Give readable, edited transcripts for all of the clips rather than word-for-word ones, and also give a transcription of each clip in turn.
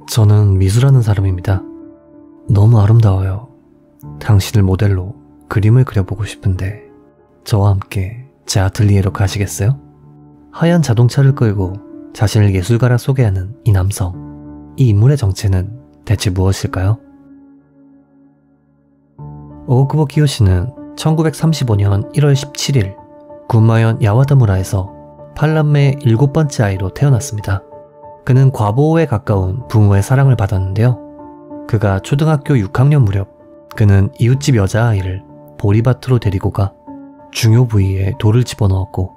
저는 미수라는 사람입니다. 너무 아름다워요. 당신을 모델로 그림을 그려보고 싶은데 저와 함께 제 아틀리에로 가시겠어요? 하얀 자동차를 끌고 자신을 예술가라 소개하는 이 남성. 이 인물의 정체는 대체 무엇일까요? 오오쿠보 키요시는 1935년 1월 17일 군마현 야와다무라에서 팔남매의 7번째 아이로 태어났습니다. 그는 과보호에 가까운 부모의 사랑을 받았는데요. 그가 초등학교 6학년 무렵 그는 이웃집 여자아이를 보리밭으로 데리고 가 중요 부위에 돌을 집어넣었고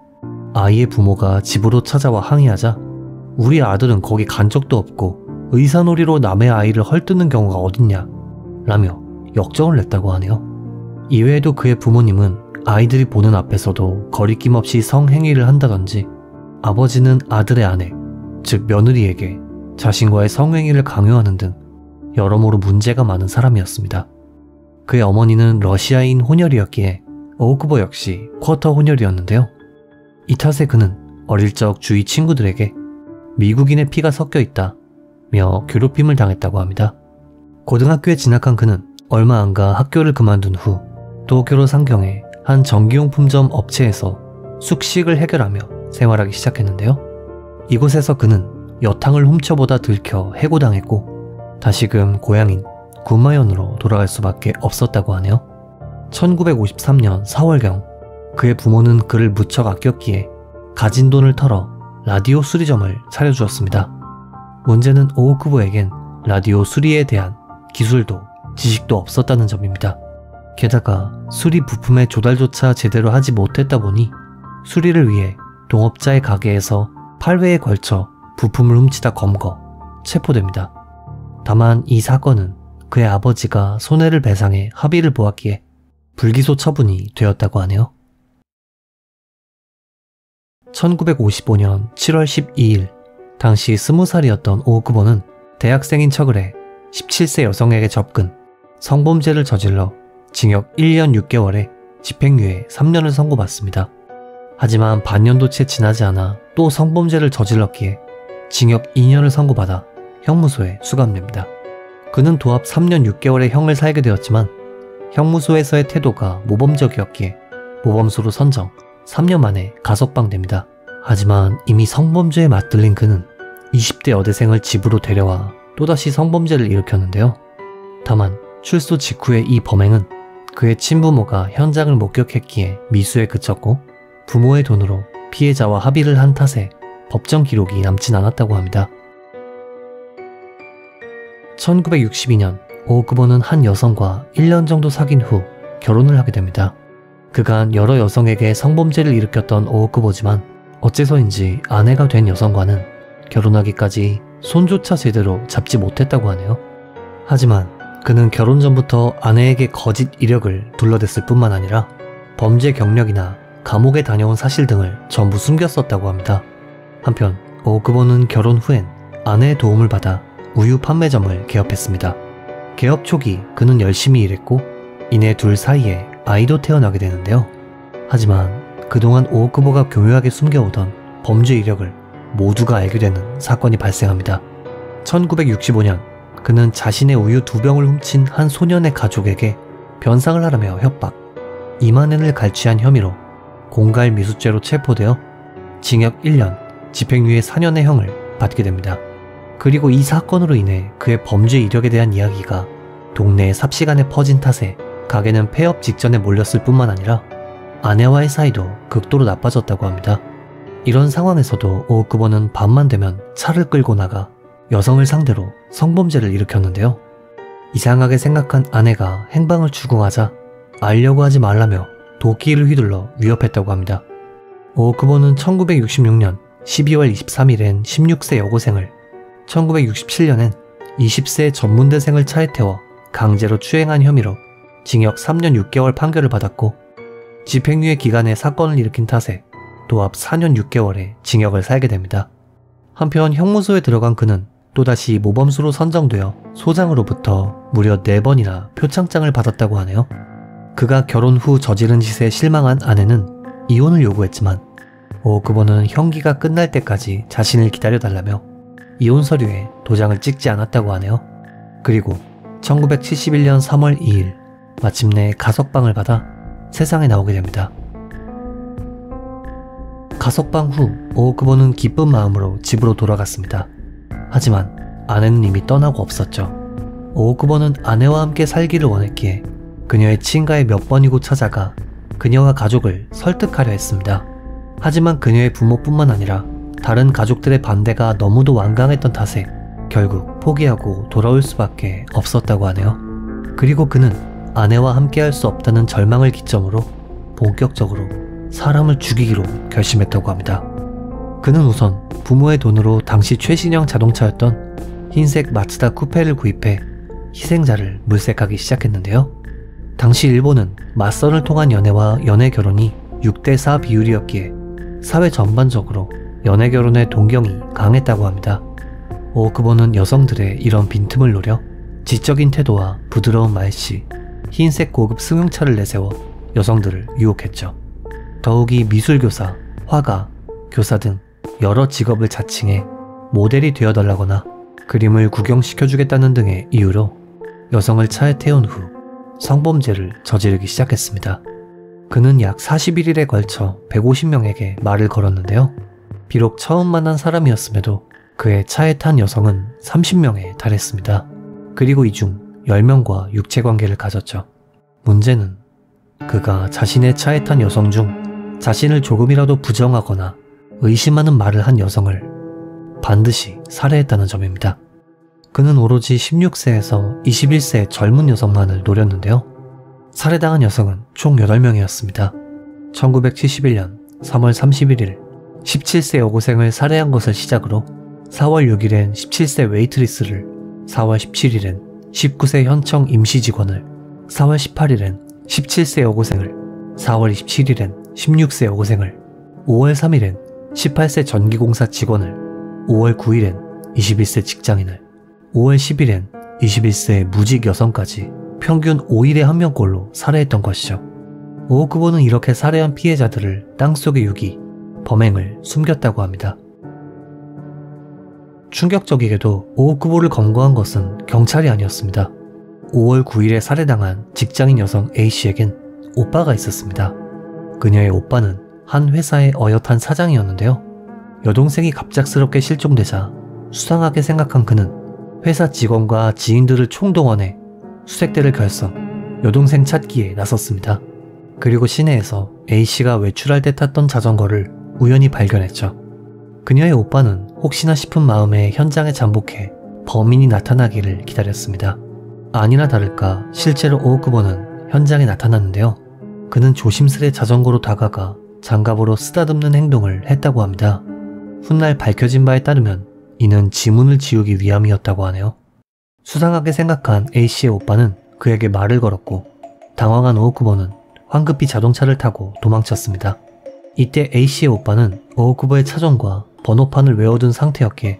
아이의 부모가 집으로 찾아와 항의하자 우리 아들은 거기 간 적도 없고 의사놀이로 남의 아이를 헐뜯는 경우가 어딨냐 라며 역정을 냈다고 하네요. 이외에도 그의 부모님은 아이들이 보는 앞에서도 거리낌 없이 성행위를 한다든지 아버지는 아들의 아내, 즉 며느리에게 자신과의 성행위를 강요하는 등 여러모로 문제가 많은 사람이었습니다. 그의 어머니는 러시아인 혼혈이었기에 오오쿠보 역시 쿼터 혼혈이었는데요. 이 탓에 그는 어릴 적 주위 친구들에게 미국인의 피가 섞여 있다며 괴롭힘을 당했다고 합니다. 고등학교에 진학한 그는 얼마 안가 학교를 그만둔 후 도쿄로 상경해 한 전기용품점 업체에서 숙식을 해결하며 생활하기 시작했는데요. 이곳에서 그는 여탕을 훔쳐보다 들켜 해고당했고 다시금 고향인 군마현으로 돌아갈 수밖에 없었다고 하네요. 1953년 4월경 그의 부모는 그를 무척 아꼈기에 가진 돈을 털어 라디오 수리점을 차려주었습니다. 문제는 오오쿠보에겐 라디오 수리에 대한 기술도 지식도 없었다는 점입니다. 게다가 수리 부품의 조달조차 제대로 하지 못했다 보니 수리를 위해 동업자의 가게에서 8회에 걸쳐 부품을 훔치다 검거 체포됩니다. 다만 이 사건은 그의 아버지가 손해를 배상해 합의를 보았기에 불기소 처분이 되었다고 하네요. 1955년 7월 12일 당시 20살이었던 오오쿠보는 대학생인 척을 해 17세 여성에게 접근, 성범죄를 저질러 징역 1년 6개월에 집행유예 3년을 선고받습니다. 하지만 반년도 채 지나지 않아 또 성범죄를 저질렀기에 징역 2년을 선고받아 형무소에 수감됩니다. 그는 도합 3년 6개월의 형을 살게 되었지만 형무소에서의 태도가 모범적이었기에 모범수로 선정 3년 만에 가석방됩니다. 하지만 이미 성범죄에 맞들린 그는 20대 여대생을 집으로 데려와 또다시 성범죄를 일으켰는데요. 다만 출소 직후의 이 범행은 그의 친부모가 현장을 목격했기에 미수에 그쳤고 부모의 돈으로 피해자와 합의를 한 탓에 법정 기록이 남진 않았다고 합니다. 1962년 오오쿠보는 한 여성과 1년 정도 사귄 후 결혼을 하게 됩니다. 그간 여러 여성에게 성범죄를 일으켰던 오오쿠보지만 어째서인지 아내가 된 여성과는 결혼하기까지 손조차 제대로 잡지 못했다고 하네요. 하지만 그는 결혼 전부터 아내에게 거짓 이력을 둘러댔을 뿐만 아니라 범죄 경력이나 감옥에 다녀온 사실 등을 전부 숨겼었다고 합니다. 한편 오오쿠보는 결혼 후엔 아내의 도움을 받아 우유 판매점을 개업했습니다. 개업 초기 그는 열심히 일했고 이내 둘 사이에 아이도 태어나게 되는데요. 하지만 그동안 오오쿠보가 교묘하게 숨겨오던 범죄 이력을 모두가 알게 되는 사건이 발생합니다. 1965년 그는 자신의 우유 2병을 훔친 한 소년의 가족에게 변상을 하라며 협박, 2만엔을 갈취한 혐의로 공갈 미수죄로 체포되어 징역 1년, 집행유예 4년의 형을 받게 됩니다. 그리고 이 사건으로 인해 그의 범죄 이력에 대한 이야기가 동네에 삽시간에 퍼진 탓에 가게는 폐업 직전에 몰렸을 뿐만 아니라 아내와의 사이도 극도로 나빠졌다고 합니다. 이런 상황에서도 오오쿠보는 밤만 되면 차를 끌고 나가 여성을 상대로 성범죄를 일으켰는데요. 이상하게 생각한 아내가 행방을 추궁하자 알려고 하지 말라며 도끼를 휘둘러 위협했다고 합니다. 오오쿠보는 1966년 12월 23일엔 16세 여고생을, 1967년엔 20세 전문대생을 차에 태워 강제로 추행한 혐의로 징역 3년 6개월 판결을 받았고 집행유예 기간에 사건을 일으킨 탓에 도합 4년 6개월의 징역을 살게 됩니다. 한편 형무소에 들어간 그는 또다시 모범수로 선정되어 소장으로부터 무려 4번이나 표창장을 받았다고 하네요. 그가 결혼 후 저지른 짓에 실망한 아내는 이혼을 요구했지만 오오쿠보는 형기가 끝날 때까지 자신을 기다려달라며 이혼 서류에 도장을 찍지 않았다고 하네요. 그리고 1971년 3월 2일 마침내 가석방을 받아 세상에 나오게 됩니다. 가석방 후 오오쿠보는 기쁜 마음으로 집으로 돌아갔습니다. 하지만 아내는 이미 떠나고 없었죠. 오오쿠보는 아내와 함께 살기를 원했기에 그녀의 친가에 몇 번이고 찾아가 그녀와 가족을 설득하려 했습니다. 하지만 그녀의 부모뿐만 아니라 다른 가족들의 반대가 너무도 완강했던 탓에 결국 포기하고 돌아올 수밖에 없었다고 하네요. 그리고 그는 아내와 함께할 수 없다는 절망을 기점으로 본격적으로 사람을 죽이기로 결심했다고 합니다. 그는 우선 부모의 돈으로 당시 최신형 자동차였던 흰색 마츠다 쿠페를 구입해 희생자를 물색하기 시작했는데요. 당시 일본은 맞선을 통한 연애와 연애 결혼이 6대4 비율이었기에 사회 전반적으로 연애 결혼의 동경이 강했다고 합니다. 오오쿠보는 여성들의 이런 빈틈을 노려 지적인 태도와 부드러운 말씨, 흰색 고급 승용차를 내세워 여성들을 유혹했죠. 더욱이 미술교사, 화가, 교사 등 여러 직업을 자칭해 모델이 되어달라거나 그림을 구경시켜주겠다는 등의 이유로 여성을 차에 태운 후 성범죄를 저지르기 시작했습니다. 그는 약 41일에 걸쳐 150명에게 말을 걸었는데요. 비록 처음 만난 사람이었음에도 그의 차에 탄 여성은 30명에 달했습니다. 그리고 이 중 10명과 육체관계를 가졌죠. 문제는 그가 자신의 차에 탄 여성 중 자신을 조금이라도 부정하거나 의심하는 말을 한 여성을 반드시 살해했다는 점입니다. 그는 오로지 16세에서 21세의 젊은 여성만을 노렸는데요. 살해당한 여성은 총 8명이었습니다. 1971년 3월 31일 17세 여고생을 살해한 것을 시작으로 4월 6일엔 17세 웨이트리스를, 4월 17일엔 19세 현청 임시직원을, 4월 18일엔 17세 여고생을, 4월 27일엔 16세 여고생을, 5월 3일엔 18세 전기공사 직원을, 5월 9일엔 21세 직장인을, 5월 10일엔 21세 무직 여성까지 평균 5일에 한 명꼴로 살해했던 것이죠. 오오쿠보는 이렇게 살해한 피해자들을 땅속에 유기, 범행을 숨겼다고 합니다. 충격적이게도 오오쿠보를 검거한 것은 경찰이 아니었습니다. 5월 9일에 살해당한 직장인 여성 A씨에겐 오빠가 있었습니다. 그녀의 오빠는 한 회사의 어엿한 사장이었는데요. 여동생이 갑작스럽게 실종되자 수상하게 생각한 그는 회사 직원과 지인들을 총동원해 수색대를 결성, 여동생 찾기에 나섰습니다. 그리고 시내에서 A씨가 외출할 때 탔던 자전거를 우연히 발견했죠. 그녀의 오빠는 혹시나 싶은 마음에 현장에 잠복해 범인이 나타나기를 기다렸습니다. 아니나 다를까 실제로 오오쿠보는 현장에 나타났는데요. 그는 조심스레 자전거로 다가가 장갑으로 쓰다듬는 행동을 했다고 합니다. 훗날 밝혀진 바에 따르면 이는 지문을 지우기 위함이었다고 하네요. 수상하게 생각한 A씨의 오빠는 그에게 말을 걸었고 당황한 오오쿠보는 황급히 자동차를 타고 도망쳤습니다. 이때 A씨의 오빠는 오오쿠보의 차종과 번호판을 외워둔 상태였기에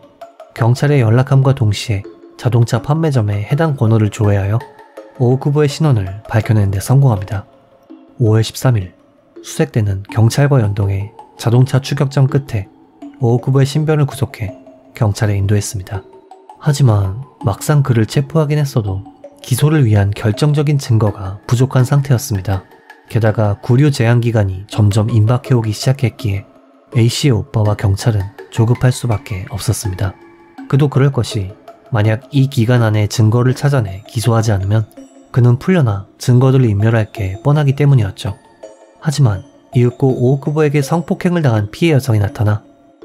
경찰에 연락함과 동시에 자동차 판매점에 해당 번호를 조회하여 오오쿠보의 신원을 밝혀내는 데 성공합니다. 5월 13일 수색대는 경찰과 연동해 자동차 추격전 끝에 오오쿠보의 신변을 구속해 경찰에 인도했습니다. 하지만 막상 그를 체포하긴 했어도 기소를 위한 결정적인 증거가 부족한 상태였습니다. 게다가 구류 제한 기간이 점점 임박해오기 시작했기에 A씨의 오빠와 경찰은 조급할 수밖에 없었습니다. 그도 그럴 것이 만약 이 기간 안에 증거를 찾아내 기소하지 않으면 그는 풀려나 증거들을 인멸할 게 뻔하기 때문이었죠. 하지만 이윽고 오오쿠보에게 성폭행을 당한 피해 여성이 나타나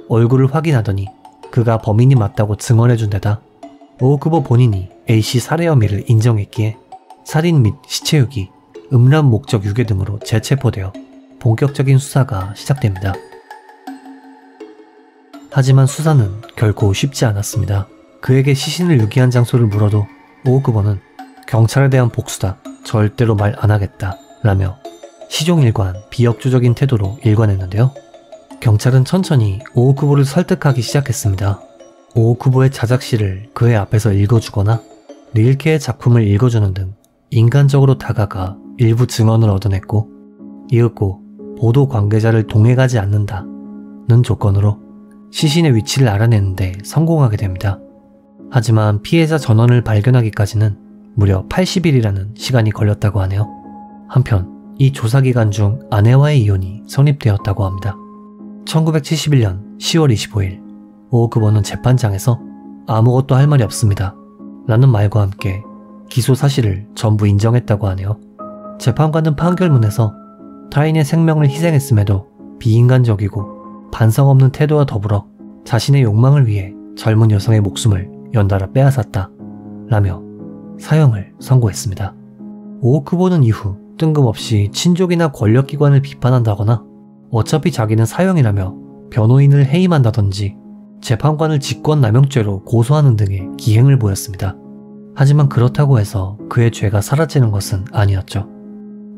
얼굴을 확인하더니 그가 범인이 맞다고 증언해준 데다 오오쿠보 본인이 A씨 살해 혐의를 인정했기에 살인 및 시체 유기, 음란 목적 유괴 등으로 재체포되어 본격적인 수사가 시작됩니다. 하지만 수사는 결코 쉽지 않았습니다. 그에게 시신을 유기한 장소를 물어도 오오쿠보는 경찰에 대한 복수다, 절대로 말 안 하겠다 라며 시종일관 비역주적인 태도로 일관했는데요. 경찰은 천천히 오오쿠보를 설득하기 시작했습니다. 오오쿠보의 자작시를 그의 앞에서 읽어주거나 릴케의 작품을 읽어주는 등 인간적으로 다가가 일부 증언을 얻어냈고 이윽고 보도 관계자를 동행하지 않는다는 조건으로 시신의 위치를 알아내는데 성공하게 됩니다. 하지만 피해자 전원을 발견하기까지는 무려 80일이라는 시간이 걸렸다고 하네요. 한편 이 조사기간 중 아내와의 이혼이 성립되었다고 합니다. 1971년 10월 25일 오크버는 재판장에서 아무것도 할 말이 없습니다 라는 말과 함께 기소 사실을 전부 인정했다고 하네요. 재판관은 판결문에서 타인의 생명을 희생했음에도 비인간적이고 반성 없는 태도와 더불어 자신의 욕망을 위해 젊은 여성의 목숨을 연달아 빼앗았다 라며 사형을 선고했습니다. 오크보는 이후 뜬금없이 친족이나 권력기관을 비판한다거나 어차피 자기는 사형이라며 변호인을 해임한다든지 재판관을 직권남용죄로 고소하는 등의 기행을 보였습니다. 하지만 그렇다고 해서 그의 죄가 사라지는 것은 아니었죠.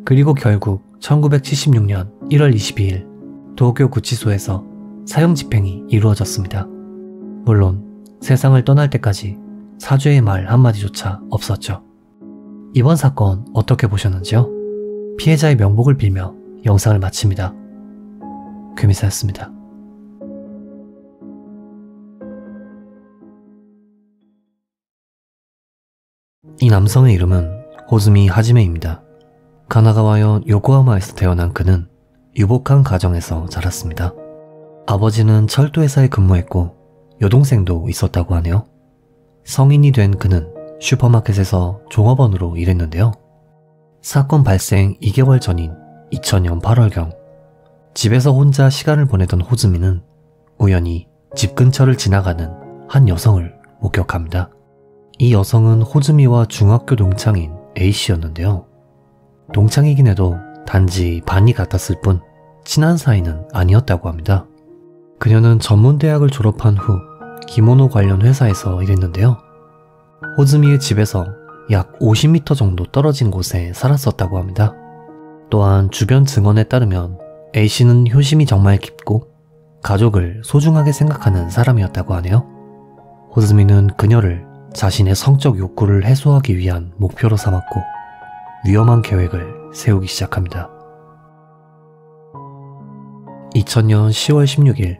그리고 결국 1976년 1월 22일 도쿄 구치소에서 사형 집행이 이루어졌습니다. 물론 세상을 떠날 때까지 사죄의 말 한마디조차 없었죠. 이번 사건 어떻게 보셨는지요? 피해자의 명복을 빌며 영상을 마칩니다. 괴미사였습니다. 이 남성의 이름은 호즈미 하지메입니다. 가나가와현 요코하마에서 태어난 그는 유복한 가정에서 자랐습니다. 아버지는 철도회사에 근무했고 여동생도 있었다고 하네요. 성인이 된 그는 슈퍼마켓에서 종업원으로 일했는데요. 사건 발생 2개월 전인 2000년 8월경 집에서 혼자 시간을 보내던 호즈미는 우연히 집 근처를 지나가는 한 여성을 목격합니다. 이 여성은 호즈미와 중학교 동창인 A씨였는데요. 동창이긴 해도 단지 반이 같았을 뿐 친한 사이는 아니었다고 합니다. 그녀는 전문대학을 졸업한 후 기모노 관련 회사에서 일했는데요. 호즈미의 집에서 약 50m 정도 떨어진 곳에 살았었다고 합니다. 또한 주변 증언에 따르면 A씨는 효심이 정말 깊고 가족을 소중하게 생각하는 사람이었다고 하네요. 호즈미는 그녀를 자신의 성적 욕구를 해소하기 위한 목표로 삼았고 위험한 계획을 세우기 시작합니다. 2000년 10월 16일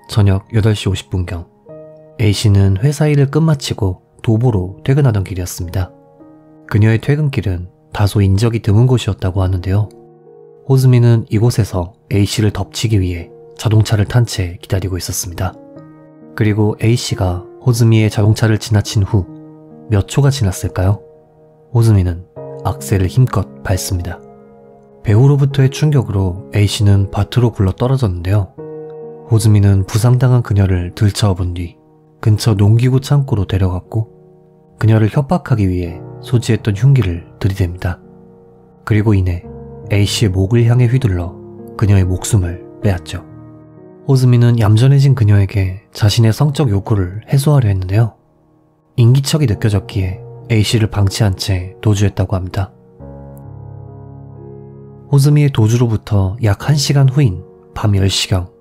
저녁 8시 50분경 A씨는 회사 일을 끝마치고 도보로 퇴근하던 길이었습니다. 그녀의 퇴근길은 다소 인적이 드문 곳이었다고 하는데요. 호즈미는 이곳에서 A씨를 덮치기 위해 자동차를 탄 채 기다리고 있었습니다. 그리고 A씨가 호즈미의 자동차를 지나친 후 몇 초가 지났을까요? 호즈미는 악셀을 힘껏 밟습니다. 배후로부터의 충격으로 A씨는 밭으로 굴러 떨어졌는데요. 호즈미는 부상당한 그녀를 들쳐업은 뒤 근처 농기구 창고로 데려갔고 그녀를 협박하기 위해 소지했던 흉기를 들이댑니다. 그리고 이내 A씨의 목을 향해 휘둘러 그녀의 목숨을 빼앗죠. 호즈미는 얌전해진 그녀에게 자신의 성적 욕구를 해소하려 했는데요. 인기척이 느껴졌기에 A씨를 방치한 채 도주했다고 합니다. 호즈미의 도주로부터 약 1시간 후인 밤 10시경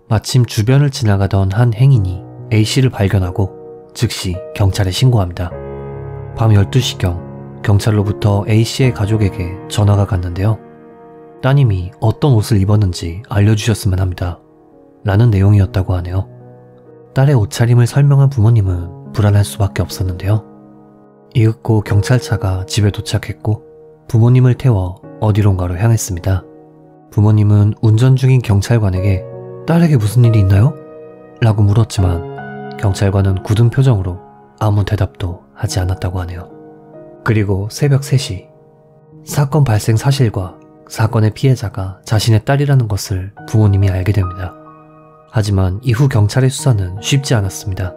마침 주변을 지나가던 한 행인이 A씨를 발견하고 즉시 경찰에 신고합니다. 밤 12시경 경찰로부터 A씨의 가족에게 전화가 갔는데요. 따님이 어떤 옷을 입었는지 알려주셨으면 합니다. 라는 내용이었다고 하네요. 딸의 옷차림을 설명한 부모님은 불안할 수밖에 없었는데요. 이윽고 경찰차가 집에 도착했고 부모님을 태워 어디론가로 향했습니다. 부모님은 운전 중인 경찰관에게 딸에게 무슨 일이 있나요? 라고 물었지만 경찰관은 굳은 표정으로 아무 대답도 하지 않았다고 하네요. 그리고 새벽 3시 사건 발생 사실과 사건의 피해자가 자신의 딸이라는 것을 부모님이 알게 됩니다. 하지만 이후 경찰의 수사는 쉽지 않았습니다.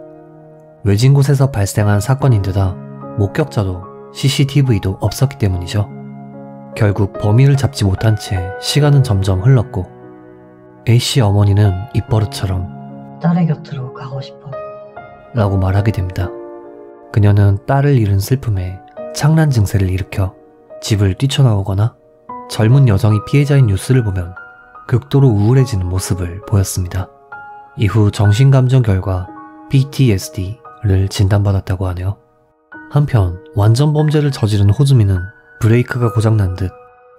외진 곳에서 발생한 사건인데다 목격자도 CCTV도 없었기 때문이죠. 결국 범인을 잡지 못한 채 시간은 점점 흘렀고 A씨 어머니는 입버릇처럼 딸의 곁으로 가고 싶어 라고 말하게 됩니다. 그녀는 딸을 잃은 슬픔에 창란 증세를 일으켜 집을 뛰쳐나오거나 젊은 여성이 피해자인 뉴스를 보면 극도로 우울해지는 모습을 보였습니다. 이후 정신감정 결과 PTSD를 진단받았다고 하네요. 한편 완전 범죄를 저지른 호즈미는 브레이크가 고장난 듯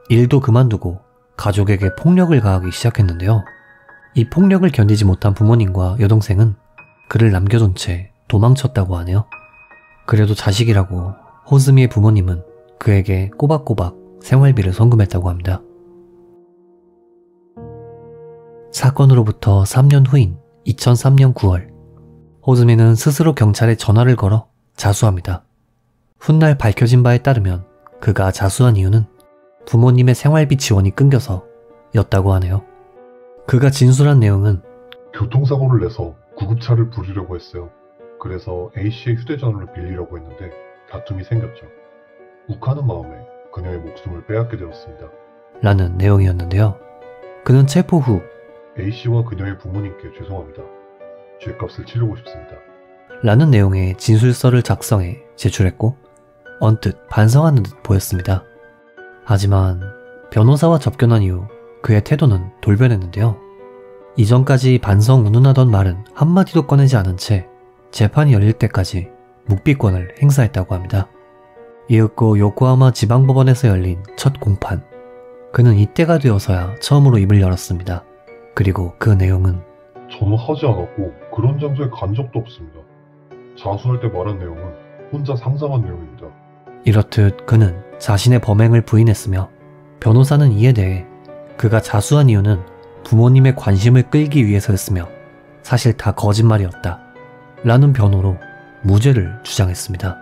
일도 그만두고 가족에게 폭력을 가하기 시작했는데요. 이 폭력을 견디지 못한 부모님과 여동생은 그를 남겨둔 채 도망쳤다고 하네요. 그래도 자식이라고 호즈미의 부모님은 그에게 꼬박꼬박 생활비를 송금했다고 합니다. 사건으로부터 3년 후인 2003년 9월, 호즈미는 스스로 경찰에 전화를 걸어 자수합니다. 훗날 밝혀진 바에 따르면 그가 자수한 이유는 부모님의 생활비 지원이 끊겨서 였다고 하네요. 그가 진술한 내용은 교통사고를 내서 구급차를 부르려고 했어요. 그래서 A씨의 휴대전화를 빌리려고 했는데 다툼이 생겼죠. 욱하는 마음에 그녀의 목숨을 빼앗게 되었습니다. 라는 내용이었는데요. 그는 체포 후 A씨와 그녀의 부모님께 죄송합니다. 죗값을 치르고 싶습니다. 라는 내용의 진술서를 작성해 제출했고 언뜻 반성하는 듯 보였습니다. 하지만 변호사와 접견한 이후 그의 태도는 돌변했는데요. 이전까지 반성 운운하던 말은 한마디도 꺼내지 않은 채 재판이 열릴 때까지 묵비권을 행사했다고 합니다. 이윽고 요코하마 지방법원에서 열린 첫 공판. 그는 이때가 되어서야 처음으로 입을 열었습니다. 그리고 그 내용은 저는 하지 않았고 그런 장소에 간 적도 없습니다. 자수할 때 말한 내용은 혼자 상상한 내용입니다. 이렇듯 그는 자신의 범행을 부인했으며 변호사는 이에 대해 그가 자수한 이유는 부모님의 관심을 끌기 위해서였으며 사실 다 거짓말이었다 라는 변호로 무죄를 주장했습니다.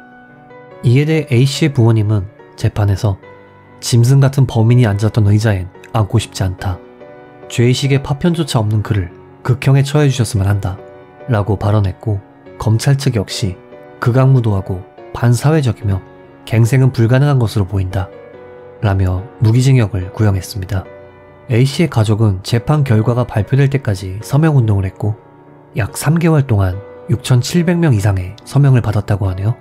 이에 대해 A씨의 부모님은 재판에서 짐승 같은 범인이 앉았던 의자엔 앉고 싶지 않다. 죄의식에 파편조차 없는 그를 극형에 처해 주셨으면 한다 라고 발언했고 검찰 측 역시 극악무도하고 반사회적이며 갱생은 불가능한 것으로 보인다 라며 무기징역을 구형했습니다. A씨의 가족은 재판 결과가 발표될 때까지 서명운동을 했고 약 3개월 동안 6,700명 이상의 서명을 받았다고 하네요.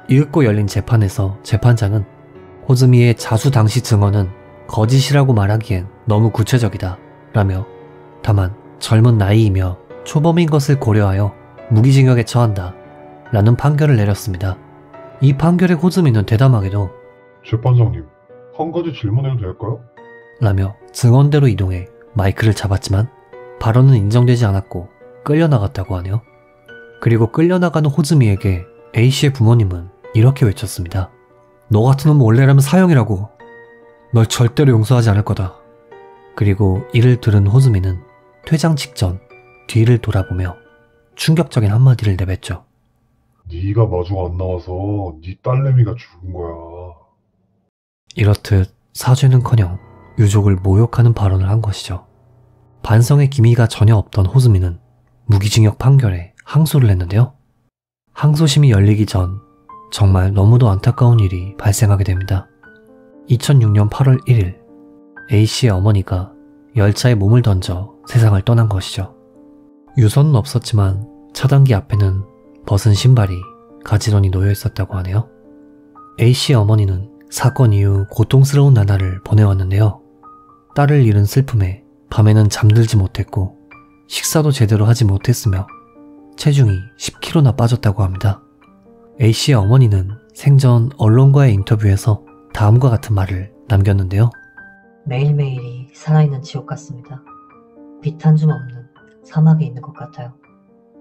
이윽고 열린 재판에서 재판장은 호즈미의 자수 당시 증언은 거짓이라고 말하기엔 너무 구체적이다 라며 다만 젊은 나이이며 초범인 것을 고려하여 무기징역에 처한다 라는 판결을 내렸습니다. 이 판결에 호즈미는 대담하게도 재판장님, 한 가지 질문해도 될까요? 라며 증언대로 이동해 마이크를 잡았지만 발언은 인정되지 않았고 끌려나갔다고 하네요. 그리고 끌려나가는 호즈미에게 A씨의 부모님은 이렇게 외쳤습니다. 너 같은 놈은 원래라면 사형이라고. 널 절대로 용서하지 않을 거다. 그리고 이를 들은 호즈미는 퇴장 직전 뒤를 돌아보며 충격적인 한마디를 내뱉죠. 네가 마중 안 나와서 네 딸내미가 죽은 거야. 이렇듯 사죄는커녕 유족을 모욕하는 발언을 한 것이죠. 반성의 기미가 전혀 없던 호즈미는 무기징역 판결에 항소를 했는데요. 항소심이 열리기 전 정말 너무도 안타까운 일이 발생하게 됩니다. 2006년 8월 1일 A씨의 어머니가 열차에 몸을 던져 세상을 떠난 것이죠. 유서는 없었지만 차단기 앞에는 벗은 신발이 가지런히 놓여 있었다고 하네요. A씨의 어머니는 사건 이후 고통스러운 나날을 보내왔는데요. 딸을 잃은 슬픔에 밤에는 잠들지 못했고 식사도 제대로 하지 못했으며 체중이 10kg나 빠졌다고 합니다. A씨의 어머니는 생전 언론과의 인터뷰에서 다음과 같은 말을 남겼는데요. 매일매일이 살아있는 지옥 같습니다. 빛 한 줌 없는 사막에 있는 것 같아요.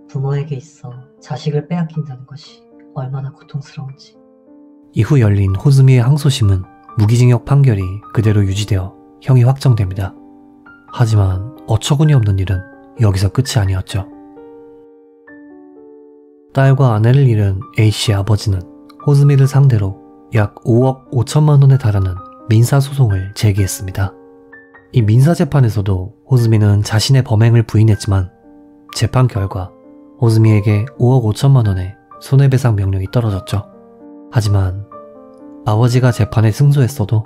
부모에게 있어 자식을 빼앗긴다는 것이 얼마나 고통스러운지. 이후 열린 호즈미의 항소심은 무기징역 판결이 그대로 유지되어 형이 확정됩니다. 하지만 어처구니 없는 일은 여기서 끝이 아니었죠. 딸과 아내를 잃은 A씨의 아버지는 호즈미를 상대로 약 5억 5천만 원에 달하는 민사소송을 제기했습니다. 이 민사재판에서도 호즈미는 자신의 범행을 부인했지만 재판 결과 호즈미에게 5억 5천만 원의 손해배상 명령이 떨어졌죠. 하지만 아버지가 재판에 승소했어도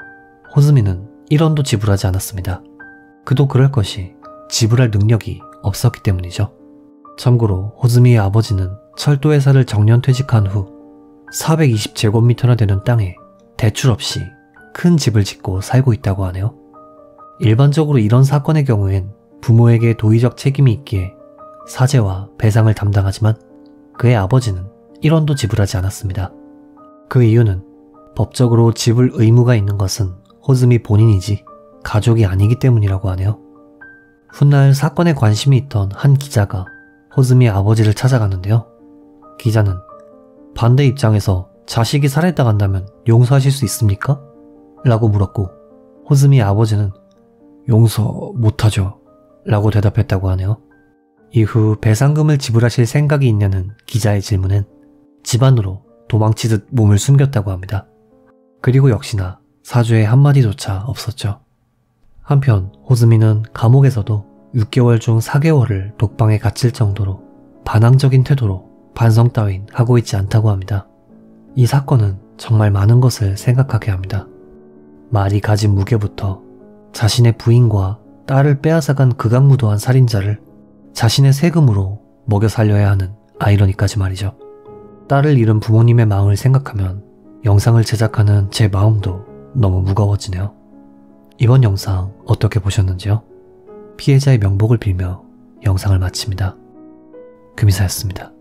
호즈미는 1원도 지불하지 않았습니다. 그도 그럴 것이 지불할 능력이 없었기 때문이죠. 참고로 호즈미의 아버지는 철도회사를 정년퇴직한 후 420제곱미터나 되는 땅에 대출 없이 큰 집을 짓고 살고 있다고 하네요. 일반적으로 이런 사건의 경우엔 부모에게 도의적 책임이 있기에 사죄와 배상을 담당하지만 그의 아버지는 1원도 지불하지 않았습니다. 그 이유는 법적으로 지불 의무가 있는 것은 호즈미 본인이지 가족이 아니기 때문이라고 하네요. 훗날 사건에 관심이 있던 한 기자가 호즈미의 아버지를 찾아갔는데요. 기자는 반대 입장에서 자식이 살해당한다면 용서하실 수 있습니까? 라고 물었고 호즈미의 아버지는 용서 못하죠 라고 대답했다고 하네요. 이후 배상금을 지불하실 생각이 있냐는 기자의 질문엔 집안으로 도망치듯 몸을 숨겼다고 합니다. 그리고 역시나 사죄의 한마디조차 없었죠. 한편 호즈미는 감옥에서도 6개월 중 4개월을 독방에 갇힐 정도로 반항적인 태도로 반성 따윈 하고 있지 않다고 합니다. 이 사건은 정말 많은 것을 생각하게 합니다. 말이 가진 무게부터 자신의 부인과 딸을 빼앗아간 극악무도한 살인자를 자신의 세금으로 먹여 살려야 하는 아이러니까지 말이죠. 딸을 잃은 부모님의 마음을 생각하면 영상을 제작하는 제 마음도 너무 무거워지네요. 이번 영상 어떻게 보셨는지요? 피해자의 명복을 빌며 영상을 마칩니다. 금이사였습니다.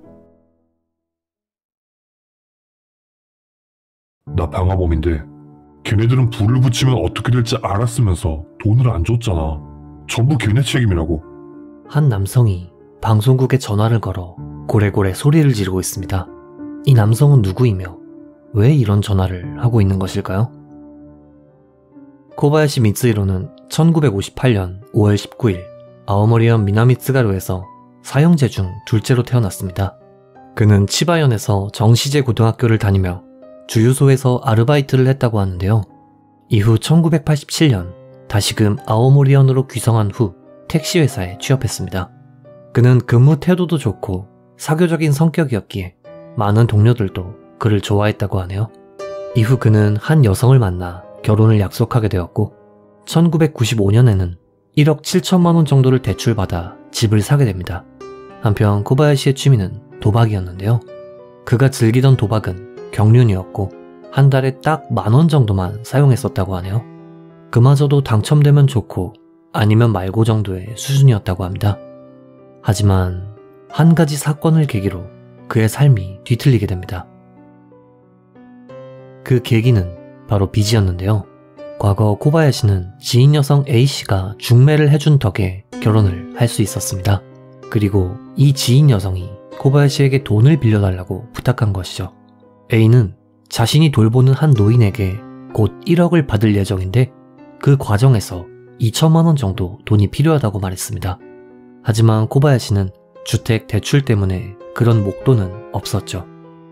나 방화범인데 걔네들은 불을 붙이면 어떻게 될지 알았으면서 돈을 안 줬잖아. 전부 걔네 책임이라고. 한 남성이 방송국에 전화를 걸어 고래고래 소리를 지르고 있습니다. 이 남성은 누구이며 왜 이런 전화를 하고 있는 것일까요? 코바야시 미츠히로는 1958년 5월 19일 아오모리현 미나미츠가루에서 사형제 중 둘째로 태어났습니다. 그는 치바현에서 정시제 고등학교를 다니며 주유소에서 아르바이트를 했다고 하는데요. 이후 1987년 다시금 아오모리현으로 귀성한 후 택시회사에 취업했습니다. 그는 근무 태도도 좋고 사교적인 성격이었기에 많은 동료들도 그를 좋아했다고 하네요. 이후 그는 한 여성을 만나 결혼을 약속하게 되었고 1995년에는 1억 7천만 원 정도를 대출받아 집을 사게 됩니다. 한편 코바야시의 취미는 도박이었는데요. 그가 즐기던 도박은 경륜이었고 한 달에 딱 10,000원 정도만 사용했었다고 하네요. 그마저도 당첨되면 좋고 아니면 말고 정도의 수준이었다고 합니다. 하지만 한 가지 사건을 계기로 그의 삶이 뒤틀리게 됩니다. 그 계기는 바로 빚이었는데요. 과거 코바야시는 지인 여성 A씨가 중매를 해준 덕에 결혼을 할 수 있었습니다. 그리고 이 지인 여성이 코바야시에게 돈을 빌려달라고 부탁한 것이죠. A는 자신이 돌보는 한 노인에게 곧 1억을 받을 예정인데 그 과정에서 2천만 원 정도 돈이 필요하다고 말했습니다. 하지만 코바야시는 주택 대출 때문에 그런 목돈은 없었죠.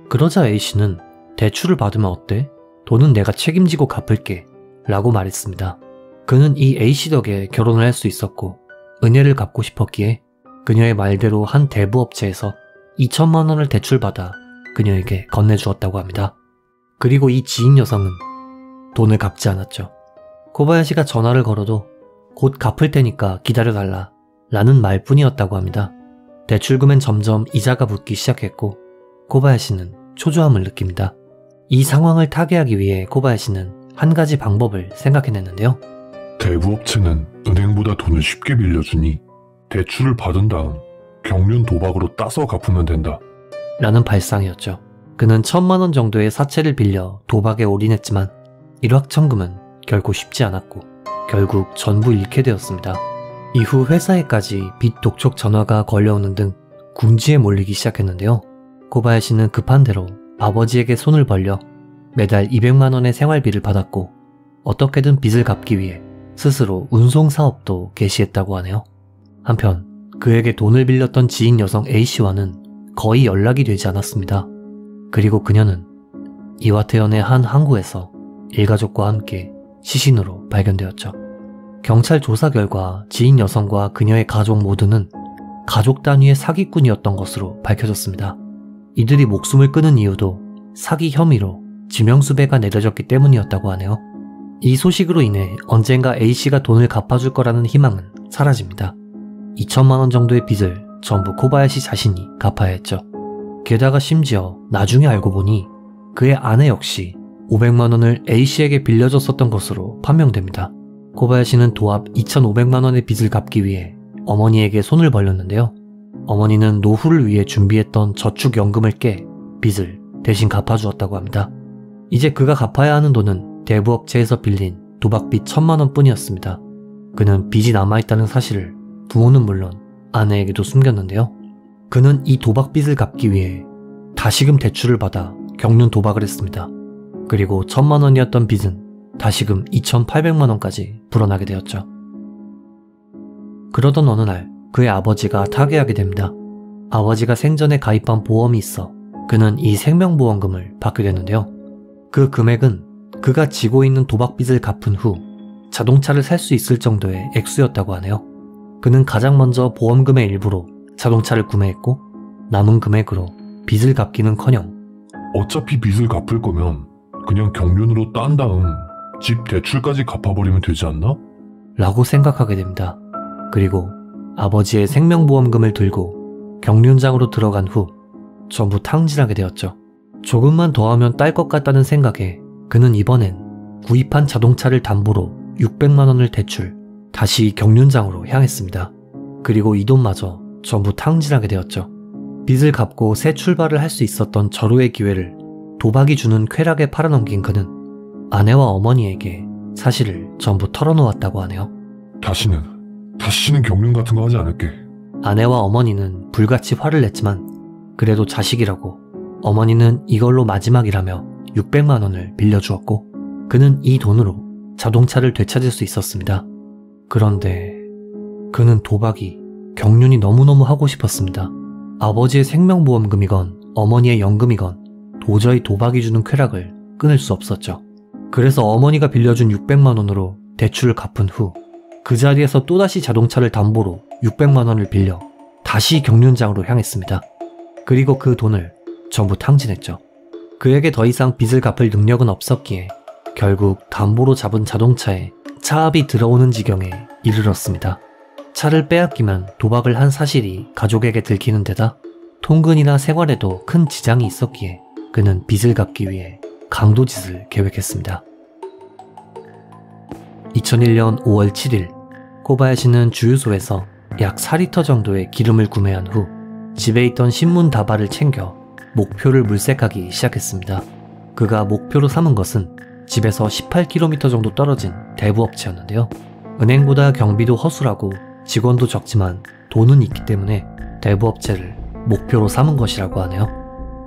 그러자 A씨는 대출을 받으면 어때? 돈은 내가 책임지고 갚을게 라고 말했습니다. 그는 이 A씨 덕에 결혼을 할 수 있었고 은혜를 갚고 싶었기에 그녀의 말대로 한 대부업체에서 2천만 원을 대출받아 그녀에게 건네주었다고 합니다. 그리고 이 지인 여성은 돈을 갚지 않았죠. 코바야시가 전화를 걸어도 곧 갚을 테니까 기다려달라 라는 말뿐이었다고 합니다. 대출금엔 점점 이자가 붙기 시작했고 코바야시는 초조함을 느낍니다. 이 상황을 타개하기 위해 코바야시는 한 가지 방법을 생각해냈는데요. 대부업체는 은행보다 돈을 쉽게 빌려주니 대출을 받은 다음 경륜 도박으로 따서 갚으면 된다. 라는 발상이었죠. 그는 1,000만 원 정도의 사채를 빌려 도박에 올인했지만 일확천금은 결코 쉽지 않았고 결국 전부 잃게 되었습니다. 이후 회사에까지 빚 독촉 전화가 걸려오는 등 궁지에 몰리기 시작했는데요. 코바야시는 급한 대로 아버지에게 손을 벌려 매달 200만 원의 생활비를 받았고 어떻게든 빚을 갚기 위해 스스로 운송 사업도 개시했다고 하네요. 한편 그에게 돈을 빌렸던 지인 여성 A씨와는 거의 연락이 되지 않았습니다. 그리고 그녀는 이와테현의 한 항구에서 일가족과 함께 시신으로 발견되었죠. 경찰 조사 결과 지인 여성과 그녀의 가족 모두는 가족 단위의 사기꾼이었던 것으로 밝혀졌습니다. 이들이 목숨을 끊은 이유도 사기 혐의로 지명수배가 내려졌기 때문이었다고 하네요. 이 소식으로 인해 언젠가 A씨가 돈을 갚아줄 거라는 희망은 사라집니다. 2천만 원 정도의 빚을 전부 코바야시 자신이 갚아야 했죠. 게다가 심지어 나중에 알고 보니 그의 아내 역시 500만 원을 A씨에게 빌려줬었던 것으로 판명됩니다. 코바야시는 도합 2,500만 원의 빚을 갚기 위해 어머니에게 손을 벌렸는데요. 어머니는 노후를 위해 준비했던 저축연금을 깨 빚을 대신 갚아주었다고 합니다. 이제 그가 갚아야 하는 돈은 대부업체에서 빌린 도박빚 1,000만 원 뿐이었습니다. 그는 빚이 남아있다는 사실을 부모는 물론 아내에게도 숨겼는데요. 그는 이 도박빚을 갚기 위해 다시금 대출을 받아 경륜 도박을 했습니다. 그리고 1,000만 원이었던 빚은 다시금 2,800만 원까지 불어나게 되었죠. 그러던 어느 날 그의 아버지가 타계하게 됩니다. 아버지가 생전에 가입한 보험이 있어 그는 이 생명보험금을 받게 되는데요. 그 금액은 그가 지고 있는 도박빚을 갚은 후 자동차를 살 수 있을 정도의 액수였다고 하네요. 그는 가장 먼저 보험금의 일부로 자동차를 구매했고 남은 금액으로 빚을 갚기는커녕 어차피 빚을 갚을 거면 그냥 경륜으로 딴 다음 집 대출까지 갚아버리면 되지 않나? 라고 생각하게 됩니다. 그리고 아버지의 생명보험금을 들고 경륜장으로 들어간 후 전부 탕진하게 되었죠. 조금만 더 하면 딸 것 같다는 생각에 그는 이번엔 구입한 자동차를 담보로 600만 원을 대출, 다시 경륜장으로 향했습니다. 그리고 이 돈마저 전부 탕진하게 되었죠. 빚을 갚고 새 출발을 할 수 있었던 절호의 기회를 도박이 주는 쾌락에 팔아넘긴 그는 아내와 어머니에게 사실을 전부 털어놓았다고 하네요. 다시는 경륜 같은 거 하지 않을게. 아내와 어머니는 불같이 화를 냈지만 그래도 자식이라고 어머니는 이걸로 마지막이라며 600만 원을 빌려주었고 그는 이 돈으로 자동차를 되찾을 수 있었습니다. 그런데 그는 도박이 경륜이 너무너무 하고 싶었습니다. 아버지의 생명보험금이건 어머니의 연금이건 도저히 도박이 주는 쾌락을 끊을 수 없었죠. 그래서 어머니가 빌려준 600만 원으로 대출을 갚은 후 그 자리에서 또다시 자동차를 담보로 600만 원을 빌려 다시 경륜장으로 향했습니다. 그리고 그 돈을 전부 탕진했죠. 그에게 더 이상 빚을 갚을 능력은 없었기에 결국 담보로 잡은 자동차에 차압이 들어오는 지경에 이르렀습니다. 차를 빼앗기면 도박을 한 사실이 가족에게 들키는 데다 통근이나 생활에도 큰 지장이 있었기에 그는 빚을 갚기 위해 강도짓을 계획했습니다. 2001년 5월 7일 코바야시는 주유소에서 약 4리터 정도의 기름을 구매한 후 집에 있던 신문 다발을 챙겨 목표를 물색하기 시작했습니다. 그가 목표로 삼은 것은 집에서 18km 정도 떨어진 대부업체였는데요. 은행보다 경비도 허술하고 직원도 적지만 돈은 있기 때문에 대부업체를 목표로 삼은 것이라고 하네요.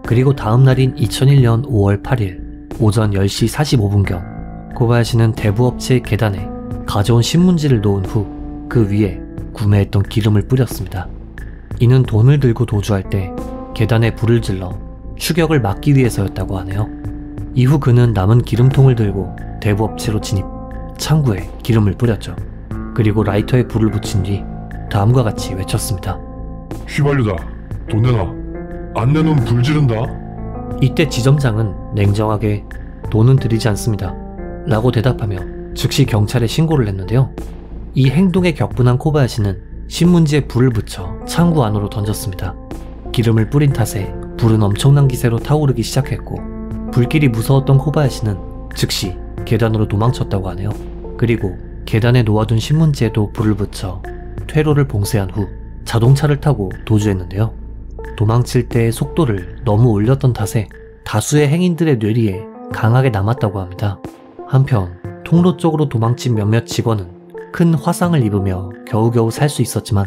그리고 다음 날인 2001년 5월 8일 오전 10시 45분경 코바야시는 대부업체의 계단에 가져온 신문지를 놓은 후 그 위에 구매했던 기름을 뿌렸습니다. 이는 돈을 들고 도주할 때 계단에 불을 질러 추격을 막기 위해서였다고 하네요. 이후 그는 남은 기름통을 들고 대부업체로 진입, 창구에 기름을 뿌렸죠. 그리고 라이터에 불을 붙인 뒤 다음과 같이 외쳤습니다. 휘발유다. 돈 내놔. 안 내놓으면 불 지른다. 이때 지점장은 냉정하게 돈은 드리지 않습니다. 라고 대답하며 즉시 경찰에 신고를 했는데요. 이 행동에 격분한 코바야시는 신문지에 불을 붙여 창구 안으로 던졌습니다. 기름을 뿌린 탓에 불은 엄청난 기세로 타오르기 시작했고 불길이 무서웠던 코바야시는 즉시 계단으로 도망쳤다고 하네요. 그리고 계단에 놓아둔 신문지에도 불을 붙여 퇴로를 봉쇄한 후 자동차를 타고 도주했는데요. 도망칠 때의 속도를 너무 올렸던 탓에 다수의 행인들의 뇌리에 강하게 남았다고 합니다. 한편 통로 쪽으로 도망친 몇몇 직원은 큰 화상을 입으며 겨우겨우 살 수 있었지만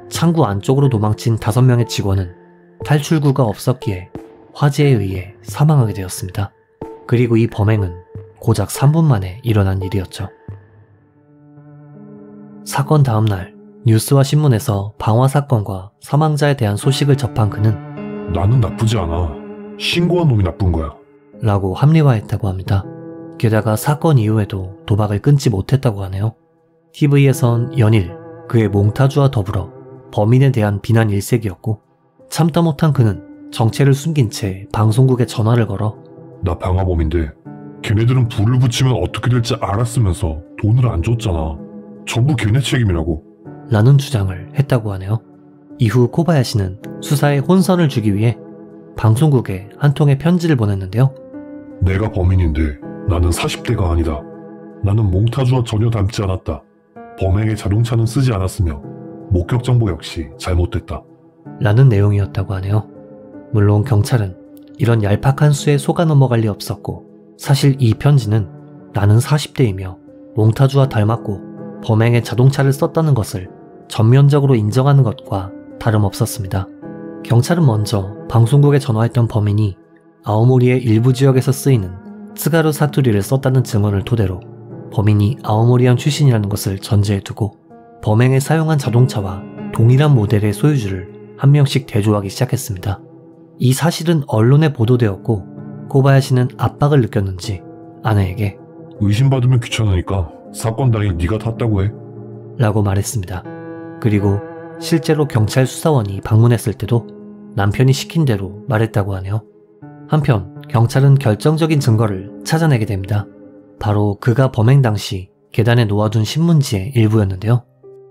창구 안쪽으로 도망친 5명의 직원은 탈출구가 없었기에 화재에 의해 사망하게 되었습니다. 그리고 이 범행은 고작 3분 만에 일어난 일이었죠. 사건 다음날 뉴스와 신문에서 방화 사건과 사망자에 대한 소식을 접한 그는 나는 나쁘지 않아. 신고한 놈이 나쁜 거야. 라고 합리화했다고 합니다. 게다가 사건 이후에도 도박을 끊지 못했다고 하네요. TV에선 연일 그의 몽타주와 더불어 범인에 대한 비난 일색이었고 참다 못한 그는 정체를 숨긴 채 방송국에 전화를 걸어 나 방화범인데 걔네들은 불을 붙이면 어떻게 될지 알았으면서 돈을 안 줬잖아. 전부 걔네 책임이라고. 라는 주장을 했다고 하네요. 이후 코바야시는 수사에 혼선을 주기 위해 방송국에 한 통의 편지를 보냈는데요. 내가 범인인데 나는 40대가 아니다. 나는 몽타주와 전혀 닮지 않았다. 범행에 자동차는 쓰지 않았으며 목격 정보 역시 잘못됐다. 라는 내용이었다고 하네요. 물론 경찰은 이런 얄팍한 수에 속아 넘어갈 리 없었고 사실 이 편지는 나는 40대이며 몽타주와 닮았고 범행에 자동차를 썼다는 것을 전면적으로 인정하는 것과 다름없었습니다. 경찰은 먼저 방송국에 전화했던 범인이 아오모리의 일부 지역에서 쓰이는 스가루 사투리를 썼다는 증언을 토대로 범인이 아오모리현 출신이라는 것을 전제해 두고 범행에 사용한 자동차와 동일한 모델의 소유주를 한 명씩 대조하기 시작했습니다. 이 사실은 언론에 보도되었고 코바야시는 압박을 느꼈는지 아내에게 의심받으면 귀찮으니까 사건 당일 네가 탔다고 해. 라고 말했습니다. 그리고 실제로 경찰 수사원이 방문했을 때도 남편이 시킨 대로 말했다고 하네요. 한편 경찰은 결정적인 증거를 찾아내게 됩니다. 바로 그가 범행 당시 계단에 놓아둔 신문지의 일부였는데요.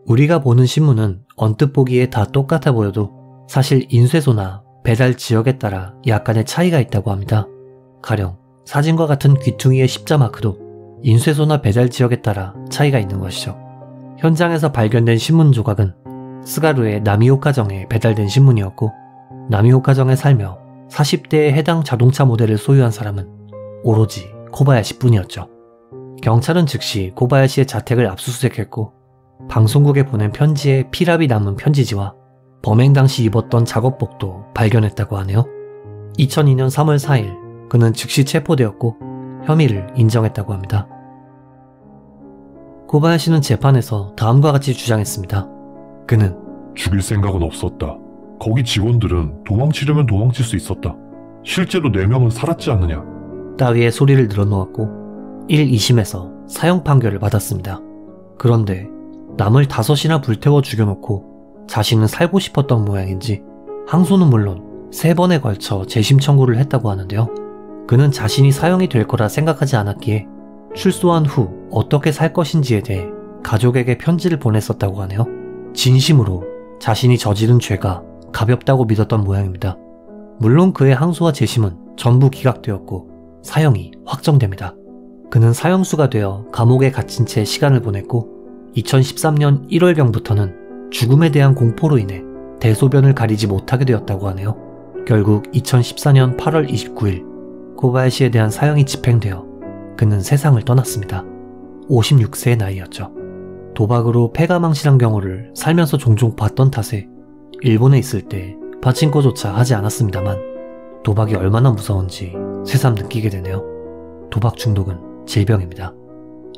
우리가 보는 신문은 언뜻 보기에 다 똑같아 보여도 사실 인쇄소나 배달 지역에 따라 약간의 차이가 있다고 합니다. 가령 사진과 같은 귀퉁이의 십자 마크도 인쇄소나 배달 지역에 따라 차이가 있는 것이죠. 현장에서 발견된 신문 조각은 스가루의 나미오카정에 배달된 신문이었고 나미오카정에 살며 40대에 해당 자동차 모델을 소유한 사람은 오로지 코바야시 뿐이었죠. 경찰은 즉시 코바야시의 자택을 압수수색했고 방송국에 보낸 편지에 피랍이 남은 편지지와 범행 당시 입었던 작업복도 발견했다고 하네요. 2002년 3월 4일 그는 즉시 체포되었고 혐의를 인정했다고 합니다. 코바야시는 재판에서 다음과 같이 주장했습니다. 그는 죽일 생각은 없었다. 거기 직원들은 도망치려면 도망칠 수 있었다. 실제로 4명은 살았지 않느냐. 따위의 소리를 늘어놓았고 1, 2심에서 사형 판결을 받았습니다. 그런데 남을 5이나 불태워 죽여놓고 자신은 살고 싶었던 모양인지 항소는 물론 3번에 걸쳐 재심 청구를 했다고 하는데요. 그는 자신이 사형이 될 거라 생각하지 않았기에 출소한 후 어떻게 살 것인지에 대해 가족에게 편지를 보냈었다고 하네요. 진심으로 자신이 저지른 죄가 가볍다고 믿었던 모양입니다. 물론 그의 항소와 재심은 전부 기각되었고 사형이 확정됩니다. 그는 사형수가 되어 감옥에 갇힌 채 시간을 보냈고 2013년 1월경부터는 죽음에 대한 공포로 인해 대소변을 가리지 못하게 되었다고 하네요. 결국 2014년 8월 29일 코바야시에 대한 사형이 집행되어 그는 세상을 떠났습니다. 56세의 나이였죠. 도박으로 패가 망신한 경우를 살면서 종종 봤던 탓에 일본에 있을 때 파친코조차 하지 않았습니다만 도박이 얼마나 무서운지 새삼 느끼게 되네요. 도박 중독은 질병입니다.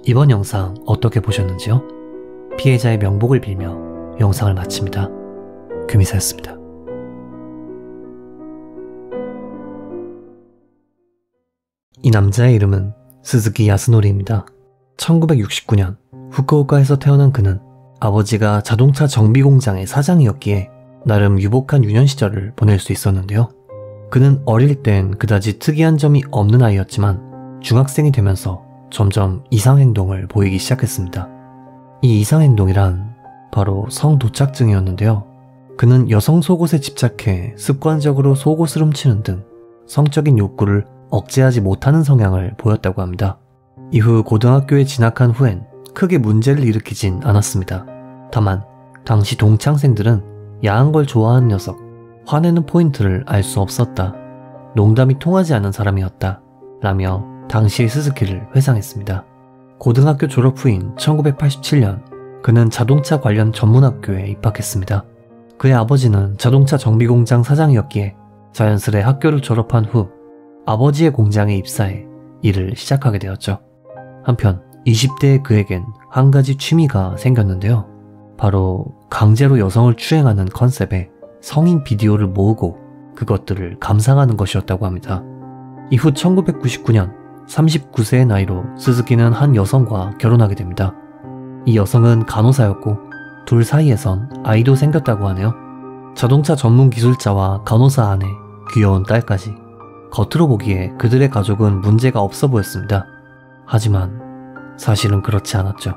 이번 영상 어떻게 보셨는지요? 피해자의 명복을 빌며 영상을 마칩니다. 금이사였습니다. 이 남자의 이름은 스즈키 야스노리입니다. 1969년 후쿠오카에서 태어난 그는 아버지가 자동차 정비공장의 사장이었기에 나름 유복한 유년 시절을 보낼 수 있었는데요. 그는 어릴 땐 그다지 특이한 점이 없는 아이였지만 중학생이 되면서 점점 이상행동을 보이기 시작했습니다. 이 이상행동이란 바로 성도착증이었는데요. 그는 여성 속옷에 집착해 습관적으로 속옷을 훔치는 등 성적인 욕구를 억제하지 못하는 성향을 보였다고 합니다. 이후 고등학교에 진학한 후엔 크게 문제를 일으키진 않았습니다. 다만 당시 동창생들은 야한 걸 좋아하는 녀석, 화내는 포인트를 알 수 없었다, 농담이 통하지 않는 사람이었다 라며 당시의 스즈키를 회상했습니다. 고등학교 졸업 후인 1987년 그는 자동차 관련 전문학교에 입학했습니다. 그의 아버지는 자동차 정비공장 사장이었기에 자연스레 학교를 졸업한 후 아버지의 공장에 입사해 일을 시작하게 되었죠. 한편 20대의 그에겐 한 가지 취미가 생겼는데요. 바로 강제로 여성을 추행하는 컨셉의 성인 비디오를 모으고 그것들을 감상하는 것이었다고 합니다. 이후 1999년 39세의 나이로 스즈키는 한 여성과 결혼하게 됩니다. 이 여성은 간호사였고 둘 사이에선 아이도 생겼다고 하네요. 자동차 전문 기술자와 간호사 아내, 귀여운 딸까지. 겉으로 보기에 그들의 가족은 문제가 없어 보였습니다. 하지만 사실은 그렇지 않았죠.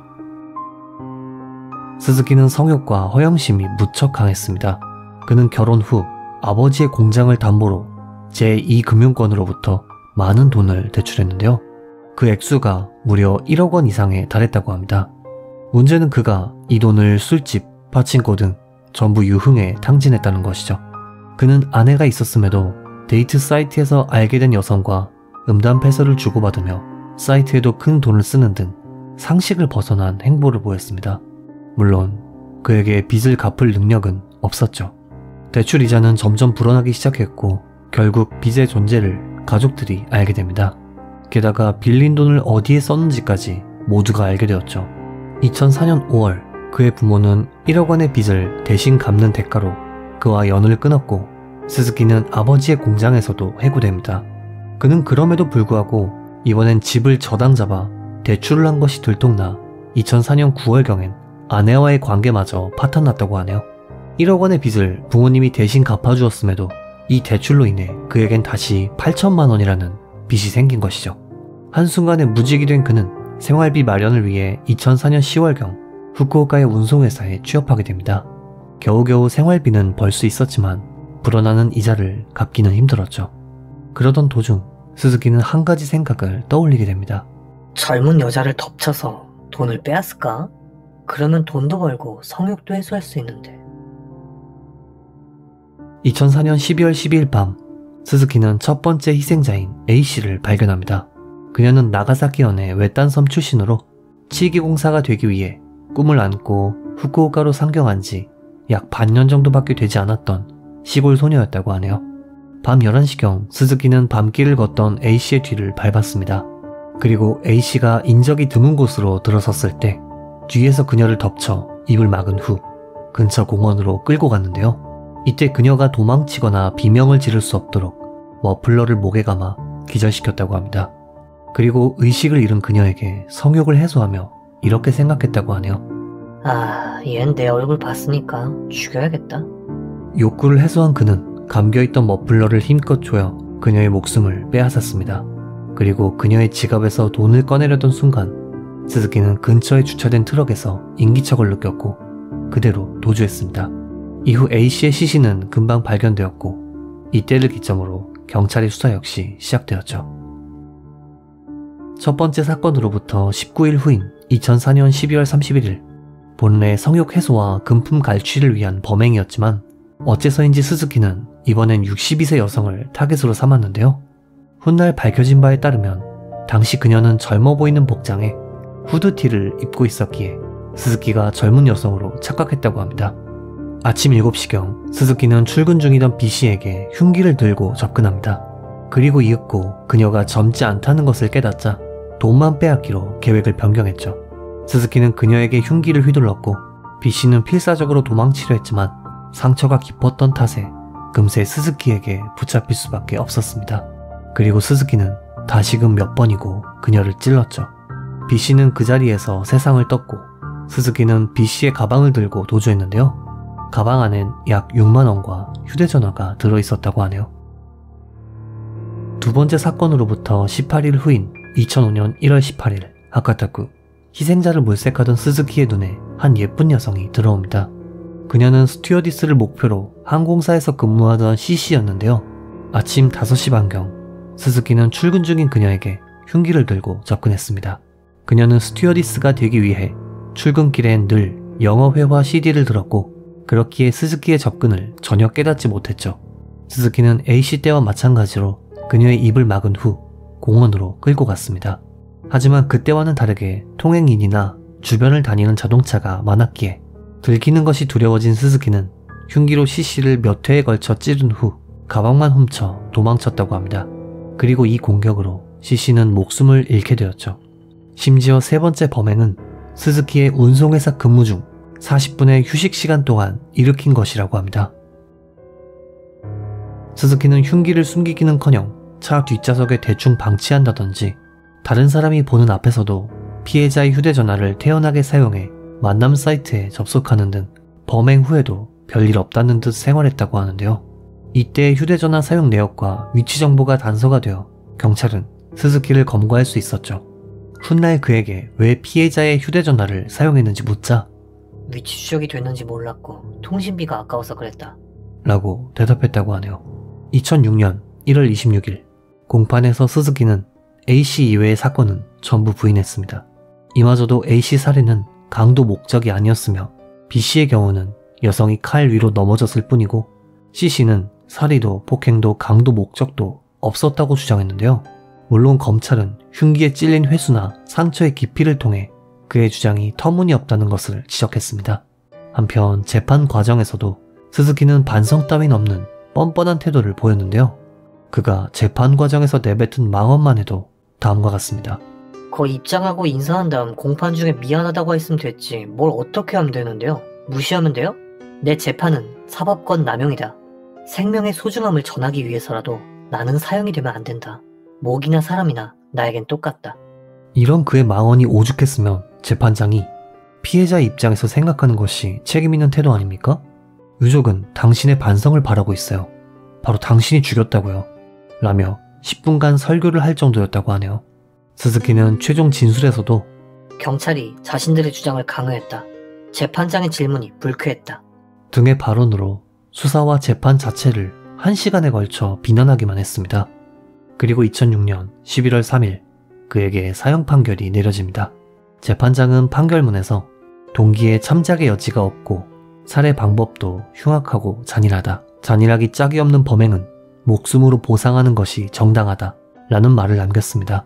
스즈키는 성욕과 허영심이 무척 강했습니다. 그는 결혼 후 아버지의 공장을 담보로 제2금융권으로부터 많은 돈을 대출했는데요. 그 액수가 무려 1억 원 이상에 달했다고 합니다. 문제는 그가 이 돈을 술집, 파친코 등 전부 유흥에 탕진했다는 것이죠. 그는 아내가 있었음에도 데이트 사이트에서 알게 된 여성과 음담패설을 주고받으며 사이트에도 큰 돈을 쓰는 등 상식을 벗어난 행보를 보였습니다. 물론 그에게 빚을 갚을 능력은 없었죠. 대출 이자는 점점 불어나기 시작했고 결국 빚의 존재를 가족들이 알게 됩니다. 게다가 빌린 돈을 어디에 썼는지까지 모두가 알게 되었죠. 2004년 5월 그의 부모는 1억 원의 빚을 대신 갚는 대가로 그와 연을 끊었고 스즈키는 아버지의 공장에서도 해고됩니다. 그는 그럼에도 불구하고 이번엔 집을 저당 잡아 대출을 한 것이 들통나 2004년 9월경엔 아내와의 관계마저 파탄났다고 하네요. 1억 원의 빚을 부모님이 대신 갚아주었음에도 이 대출로 인해 그에겐 다시 8천만 원이라는 빚이 생긴 것이죠. 한순간에 무직이 된 그는 생활비 마련을 위해 2004년 10월경 후쿠오카의 운송회사에 취업하게 됩니다. 겨우겨우 생활비는 벌 수 있었지만 불어나는 이자를 갚기는 힘들었죠. 그러던 도중 스즈키는 한 가지 생각을 떠올리게 됩니다. 젊은 여자를 덮쳐서 돈을 빼앗을까? 그러면 돈도 벌고 성욕도 해소할 수 있는데. 2004년 12월 12일 밤 스즈키는 첫 번째 희생자인 A씨를 발견합니다. 그녀는 나가사키현의 외딴 섬 출신으로 치기공사가 되기 위해 꿈을 안고 후쿠오카로 상경한 지 약 반년 정도밖에 되지 않았던 시골 소녀였다고 하네요. 밤 11시경 스즈키는 밤길을 걷던 A씨의 뒤를 밟았습니다. 그리고 A씨가 인적이 드문 곳으로 들어섰을 때 뒤에서 그녀를 덮쳐 입을 막은 후 근처 공원으로 끌고 갔는데요. 이때 그녀가 도망치거나 비명을 지를 수 없도록 머플러를 목에 감아 기절시켰다고 합니다. 그리고 의식을 잃은 그녀에게 성욕을 해소하며 이렇게 생각했다고 하네요. 아, 얜 내 얼굴 봤으니까 죽여야겠다. 욕구를 해소한 그는 감겨있던 머플러를 힘껏 조여 그녀의 목숨을 빼앗았습니다. 그리고 그녀의 지갑에서 돈을 꺼내려던 순간 스즈키는 근처에 주차된 트럭에서 인기척을 느꼈고 그대로 도주했습니다. 이후 A씨의 시신은 금방 발견되었고 이때를 기점으로 경찰의 수사 역시 시작되었죠. 첫 번째 사건으로부터 19일 후인 2004년 12월 31일 본래 성욕 해소와 금품 갈취를 위한 범행이었지만 어째서인지 스즈키는 이번엔 62세 여성을 타겟으로 삼았는데요. 훗날 밝혀진 바에 따르면 당시 그녀는 젊어 보이는 복장에 후드티를 입고 있었기에 스즈키가 젊은 여성으로 착각했다고 합니다. 아침 7시경 스즈키는 출근 중이던 B씨에게 흉기를 들고 접근합니다. 그리고 이윽고 그녀가 젊지 않다는 것을 깨닫자 돈만 빼앗기로 계획을 변경했죠. 스즈키는 그녀에게 흉기를 휘둘렀고 B씨는 필사적으로 도망치려 했지만 상처가 깊었던 탓에 금세 스즈키에게 붙잡힐 수밖에 없었습니다. 그리고 스즈키는 다시금 몇 번이고 그녀를 찔렀죠. B씨는 그 자리에서 세상을 떴고 스즈키는 B씨의 가방을 들고 도주했는데요. 가방 안엔 약 6만원과 휴대전화가 들어있었다고 하네요. 두 번째 사건으로부터 18일 후인 2005년 1월 18일 하카타쿠 희생자를 물색하던 스즈키의 눈에 한 예쁜 여성이 들어옵니다. 그녀는 스튜어디스를 목표로 항공사에서 근무하던 C씨였는데요. 아침 5시 반경 스즈키는 출근 중인 그녀에게 흉기를 들고 접근했습니다. 그녀는 스튜어디스가 되기 위해 출근길엔 늘 영어회화 CD를 들었고 그렇기에 스즈키의 접근을 전혀 깨닫지 못했죠. 스즈키는 A씨 때와 마찬가지로 그녀의 입을 막은 후 공원으로 끌고 갔습니다. 하지만 그때와는 다르게 통행인이나 주변을 다니는 자동차가 많았기에 들키는 것이 두려워진 스즈키는 흉기로 C씨를 몇 회에 걸쳐 찌른 후 가방만 훔쳐 도망쳤다고 합니다. 그리고 이 공격으로 C씨는 목숨을 잃게 되었죠. 심지어 세 번째 범행은 스즈키의 운송회사 근무 중 40분의 휴식 시간 동안 일으킨 것이라고 합니다. 스즈키는 흉기를 숨기기는커녕 차 뒷좌석에 대충 방치한다든지 다른 사람이 보는 앞에서도 피해자의 휴대전화를 태연하게 사용해 만남 사이트에 접속하는 등 범행 후에도 별일 없다는 듯 생활했다고 하는데요. 이때의 휴대전화 사용 내역과 위치 정보가 단서가 되어 경찰은 스즈키를 검거할 수 있었죠. 훗날 그에게 왜 피해자의 휴대전화를 사용했는지 묻자 위치 추적이 됐는지 몰랐고 통신비가 아까워서 그랬다 라고 대답했다고 하네요. 2006년 1월 26일 공판에서 스즈키는 A씨 이외의 사건은 전부 부인했습니다. 이마저도 A씨 살해는 강도 목적이 아니었으며 B씨의 경우는 여성이 칼 위로 넘어졌을 뿐이고 C씨는 살해도 폭행도 강도 목적도 없었다고 주장했는데요. 물론 검찰은 흉기에 찔린 횟수나 상처의 깊이를 통해 그의 주장이 터무니없다는 것을 지적했습니다. 한편 재판 과정에서도 스즈키는 반성 따윈 없는 뻔뻔한 태도를 보였는데요. 그가 재판 과정에서 내뱉은 망언만 해도 다음과 같습니다. 거의 입장하고 인사한 다음 공판 중에 미안하다고 했으면 됐지. 뭘 어떻게 하면 되는데요? 무시하면 돼요? 내 재판은 사법권 남용이다. 생명의 소중함을 전하기 위해서라도 나는 사형이 되면 안 된다. 목이나 사람이나 나에겐 똑같다. 이런 그의 망언이 오죽했으면 재판장이 피해자 입장에서 생각하는 것이 책임있는 태도 아닙니까? 유족은 당신의 반성을 바라고 있어요. 바로 당신이 죽였다고요. 라며 10분간 설교를 할 정도였다고 하네요. 스즈키는 최종 진술에서도 경찰이 자신들의 주장을 강요했다. 재판장의 질문이 불쾌했다. 등의 발언으로 수사와 재판 자체를 1시간에 걸쳐 비난하기만 했습니다. 그리고 2006년 11월 3일 그에게 사형 판결이 내려집니다. 재판장은 판결문에서 동기의 참작의 여지가 없고 살해 방법도 흉악하고 잔인하다. 잔인하기 짝이 없는 범행은 목숨으로 보상하는 것이 정당하다. 라는 말을 남겼습니다.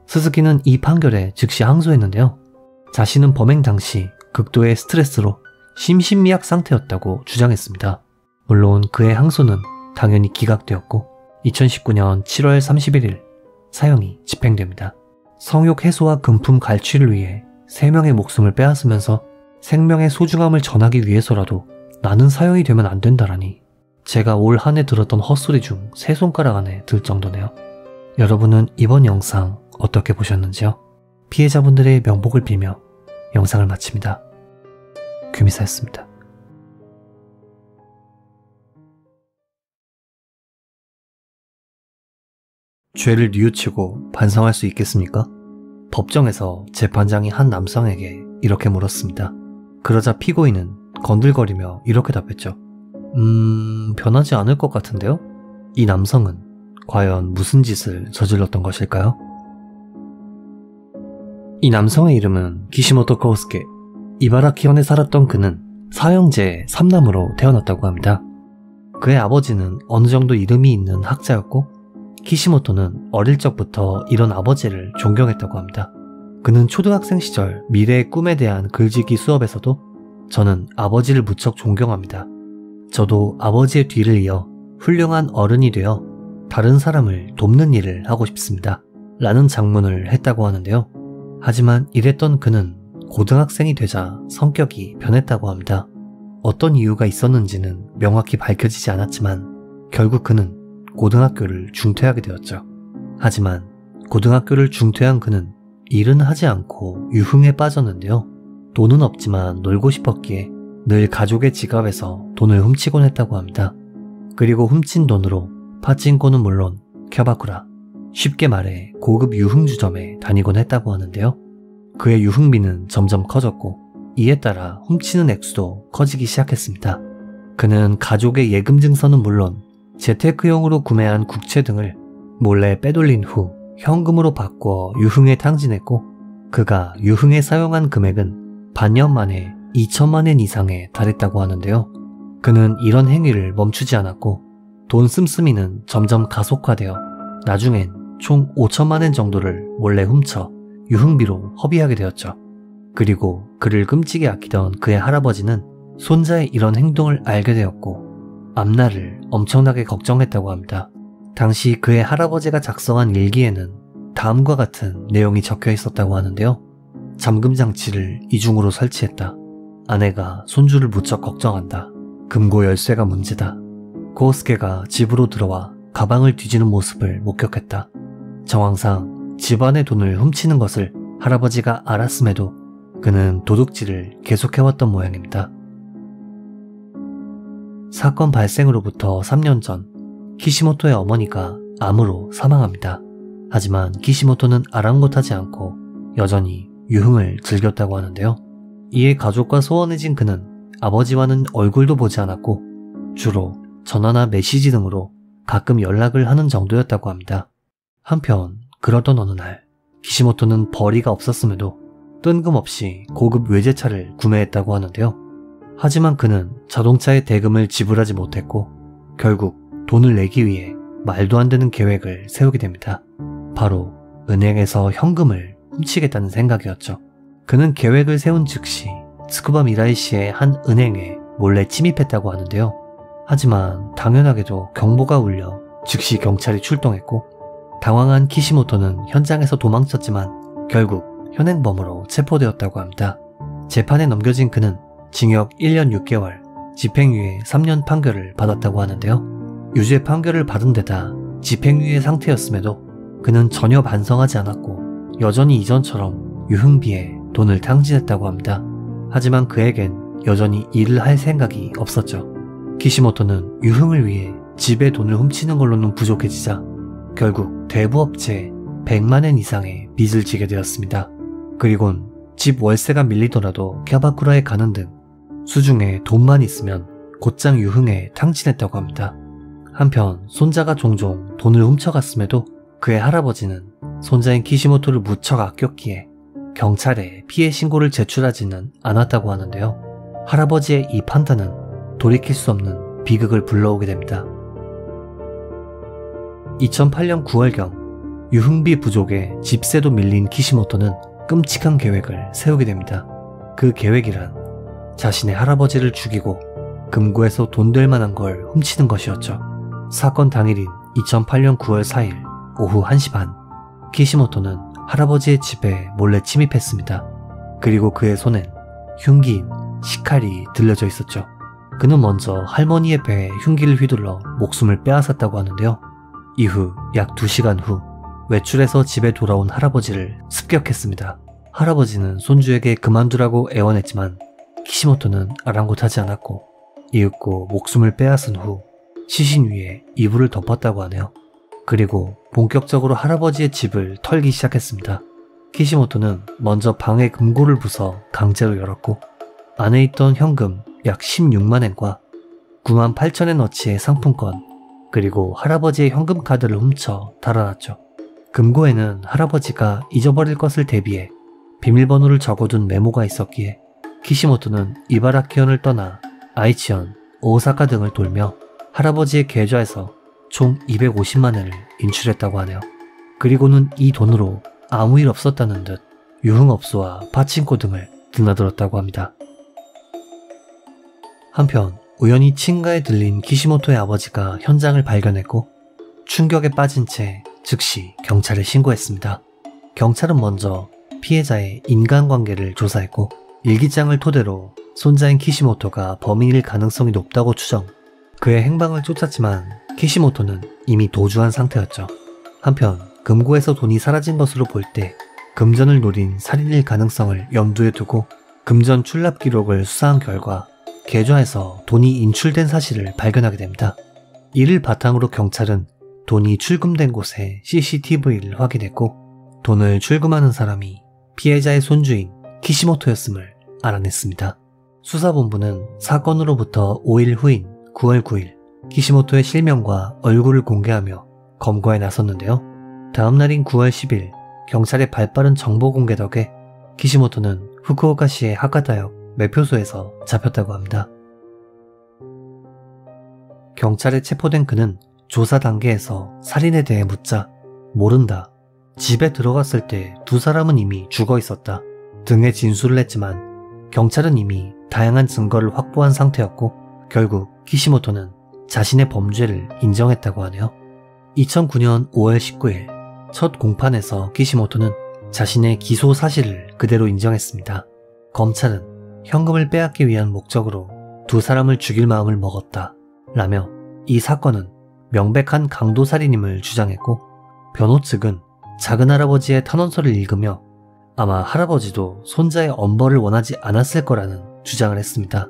스즈키는 이 판결에 즉시 항소했는데요. 자신은 범행 당시 극도의 스트레스로 심신미약 상태였다고 주장했습니다. 물론 그의 항소는 당연히 기각되었고 2019년 7월 31일 사형이 집행됩니다. 성욕 해소와 금품 갈취를 위해 3명의 목숨을 빼앗으면서 생명의 소중함을 전하기 위해서라도 나는 사형이 되면 안 된다라니 제가 올 한 해 들었던 헛소리 중 3손가락 안에 들 정도네요. 여러분은 이번 영상 어떻게 보셨는지요? 피해자분들의 명복을 빌며 영상을 마칩니다. 규미사였습니다. 죄를 뉘우치고 반성할 수 있겠습니까? 법정에서 재판장이 한 남성에게 이렇게 물었습니다. 그러자 피고인은 건들거리며 이렇게 답했죠. 변하지 않을 것 같은데요? 이 남성은 과연 무슨 짓을 저질렀던 것일까요? 이 남성의 이름은 기시모토 코우스케. 이바라키현에 살았던 그는 사형제 3남으로 태어났다고 합니다. 그의 아버지는 어느 정도 이름이 있는 학자였고 키시모토는 어릴 적부터 이런 아버지를 존경했다고 합니다. 그는 초등학생 시절 미래의 꿈에 대한 글짓기 수업에서도 저는 아버지를 무척 존경합니다. 저도 아버지의 뒤를 이어 훌륭한 어른이 되어 다른 사람을 돕는 일을 하고 싶습니다. 라는 장문을 했다고 하는데요. 하지만 이랬던 그는 고등학생이 되자 성격이 변했다고 합니다. 어떤 이유가 있었는지는 명확히 밝혀지지 않았지만 결국 그는 고등학교를 중퇴하게 되었죠. 하지만 고등학교를 중퇴한 그는 일은 하지 않고 유흥에 빠졌는데요. 돈은 없지만 놀고 싶었기에 늘 가족의 지갑에서 돈을 훔치곤 했다고 합니다. 그리고 훔친 돈으로 파친코는 물론 캬바쿠라, 쉽게 말해 고급 유흥주점에 다니곤 했다고 하는데요. 그의 유흥비는 점점 커졌고 이에 따라 훔치는 액수도 커지기 시작했습니다. 그는 가족의 예금 증서는 물론 재테크용으로 구매한 국채 등을 몰래 빼돌린 후 현금으로 바꿔 유흥에 탕진했고 그가 유흥에 사용한 금액은 반년 만에 2천만엔 이상에 달했다고 하는데요. 그는 이런 행위를 멈추지 않았고 돈 씀씀이는 점점 가속화되어 나중엔 총 5천만엔 정도를 몰래 훔쳐 유흥비로 허비하게 되었죠. 그리고 그를 끔찍이 아끼던 그의 할아버지는 손자의 이런 행동을 알게 되었고 앞날을 엄청나게 걱정했다고 합니다. 당시 그의 할아버지가 작성한 일기에는 다음과 같은 내용이 적혀 있었다고 하는데요. 잠금 장치를 이중으로 설치했다. 아내가 손주를 무척 걱정한다. 금고 열쇠가 문제다. 고우스케가 집으로 들어와 가방을 뒤지는 모습을 목격했다. 정황상 집안의 돈을 훔치는 것을 할아버지가 알았음에도 그는 도둑질을 계속해왔던 모양입니다. 사건 발생으로부터 3년 전 키시모토의 어머니가 암으로 사망합니다. 하지만 키시모토는 아랑곳하지 않고 여전히 유흥을 즐겼다고 하는데요. 이에 가족과 소원해진 그는 아버지와는 얼굴도 보지 않았고 주로 전화나 메시지 등으로 가끔 연락을 하는 정도였다고 합니다. 한편 그러던 어느 날 키시모토는 벌이가 없었음에도 뜬금없이 고급 외제차를 구매했다고 하는데요. 하지만 그는 자동차의 대금을 지불하지 못했고 결국 돈을 내기 위해 말도 안 되는 계획을 세우게 됩니다. 바로 은행에서 현금을 훔치겠다는 생각이었죠. 그는 계획을 세운 즉시 스쿠바 미라이 씨의 한 은행에 몰래 침입했다고 하는데요. 하지만 당연하게도 경보가 울려 즉시 경찰이 출동했고 당황한 키시모토는 현장에서 도망쳤지만 결국 현행범으로 체포되었다고 합니다. 재판에 넘겨진 그는 징역 1년 6개월, 집행유예 3년 판결을 받았다고 하는데요. 유죄 판결을 받은 데다 집행유예 상태였음에도 그는 전혀 반성하지 않았고 여전히 이전처럼 유흥비에 돈을 탕진했다고 합니다. 하지만 그에겐 여전히 일을 할 생각이 없었죠. 키시모토는 유흥을 위해 집에 돈을 훔치는 걸로는 부족해지자 결국 대부업체에 100만엔 이상의 빚을 지게 되었습니다. 그리곤 집 월세가 밀리더라도 캬바쿠라에 가는 등 수중에 돈만 있으면 곧장 유흥에 탕진했다고 합니다. 한편 손자가 종종 돈을 훔쳐갔음에도 그의 할아버지는 손자인 키시모토를 무척 아꼈기에 경찰에 피해 신고를 제출하지는 않았다고 하는데요. 할아버지의 이 판단은 돌이킬 수 없는 비극을 불러오게 됩니다. 2008년 9월경 유흥비 부족에 집세도 밀린 키시모토는 끔찍한 계획을 세우게 됩니다. 그 계획이란 자신의 할아버지를 죽이고 금고에서 돈 될 만한 걸 훔치는 것이었죠. 사건 당일인 2008년 9월 4일 오후 1시 반, 키시모토는 할아버지의 집에 몰래 침입했습니다. 그리고 그의 손엔 흉기인 시칼이 들려져 있었죠. 그는 먼저 할머니의 배에 흉기를 휘둘러 목숨을 빼앗았다고 하는데요. 이후 약 2시간 후 외출해서 집에 돌아온 할아버지를 습격했습니다. 할아버지는 손주에게 그만두라고 애원했지만 키시모토는 아랑곳하지 않았고 이윽고 목숨을 빼앗은 후 시신 위에 이불을 덮었다고 하네요. 그리고 본격적으로 할아버지의 집을 털기 시작했습니다. 키시모토는 먼저 방의 금고를 부숴 강제로 열었고 안에 있던 현금 약 16만엔과 98,000엔어치의 상품권 그리고 할아버지의 현금 카드를 훔쳐 달아났죠. 금고에는 할아버지가 잊어버릴 것을 대비해 비밀번호를 적어둔 메모가 있었기에 키시모토는 이바라키현을 떠나 아이치현, 오사카 등을 돌며 할아버지의 계좌에서 총 250만엔을 인출했다고 하네요. 그리고는 이 돈으로 아무 일 없었다는 듯 유흥업소와 파친코 등을 드나들었다고 합니다. 한편 우연히 친가에 들린 키시모토의 아버지가 현장을 발견했고 충격에 빠진 채 즉시 경찰에 신고했습니다. 경찰은 먼저 피해자의 인간관계를 조사했고 일기장을 토대로 손자인 키시모토가 범인일 가능성이 높다고 추정, 그의 행방을 쫓았지만 키시모토는 이미 도주한 상태였죠. 한편 금고에서 돈이 사라진 것으로 볼 때 금전을 노린 살인일 가능성을 염두에 두고 금전 출납 기록을 수사한 결과 계좌에서 돈이 인출된 사실을 발견하게 됩니다. 이를 바탕으로 경찰은 돈이 출금된 곳의 CCTV를 확인했고 돈을 출금하는 사람이 피해자의 손주인 키시모토였음을 알아냈습니다. 수사본부는 사건으로부터 5일 후인 9월 9일 키시모토의 실명과 얼굴을 공개하며 검거에 나섰는데요. 다음날인 9월 10일 경찰의 발빠른 정보 공개 덕에 키시모토는 후쿠오카시의 하카다역 매표소에서 잡혔다고 합니다. 경찰에 체포된 그는 조사 단계에서 살인에 대해 묻자 모른다, 집에 들어갔을 때 두 사람은 이미 죽어 있었다 등의 진술을 했지만 경찰은 이미 다양한 증거를 확보한 상태였고 결국 키시모토는 자신의 범죄를 인정했다고 하네요. 2009년 5월 19일 첫 공판에서 키시모토는 자신의 기소 사실을 그대로 인정했습니다. 검찰은 현금을 빼앗기 위한 목적으로 두 사람을 죽일 마음을 먹었다 라며 이 사건은 명백한 강도살인임을 주장했고 변호 측은 작은할아버지의 탄원서를 읽으며 아마 할아버지도 손자의 엄벌을 원하지 않았을 거라는 주장을 했습니다.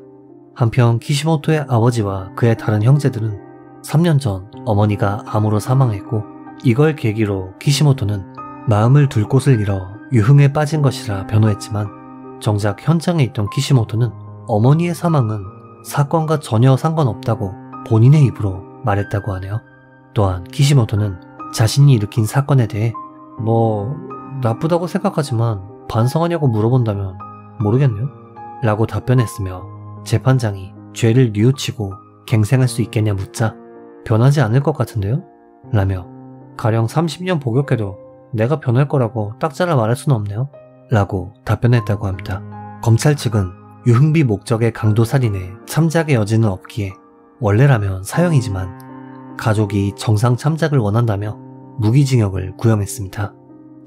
한편 키시모토의 아버지와 그의 다른 형제들은 3년 전 어머니가 암으로 사망했고 이걸 계기로 키시모토는 마음을 둘 곳을 잃어 유흥에 빠진 것이라 변호했지만 정작 현장에 있던 키시모토는 어머니의 사망은 사건과 전혀 상관없다고 본인의 입으로 말했다고 하네요. 또한 키시모토는 자신이 일으킨 사건에 대해 나쁘다고 생각하지만 반성하냐고 물어본다면 모르겠네요 라고 답변했으며 재판장이 죄를 뉘우치고 갱생할 수 있겠냐 묻자 변하지 않을 것 같은데요? 라며 가령 30년 복역해도 내가 변할 거라고 딱 잘라 말할 수는 없네요 라고 답변했다고 합니다. 검찰 측은 유흥비 목적의 강도살인에 참작의 여지는 없기에 원래라면 사형이지만 가족이 정상 참작을 원한다며 무기징역을 구형했습니다.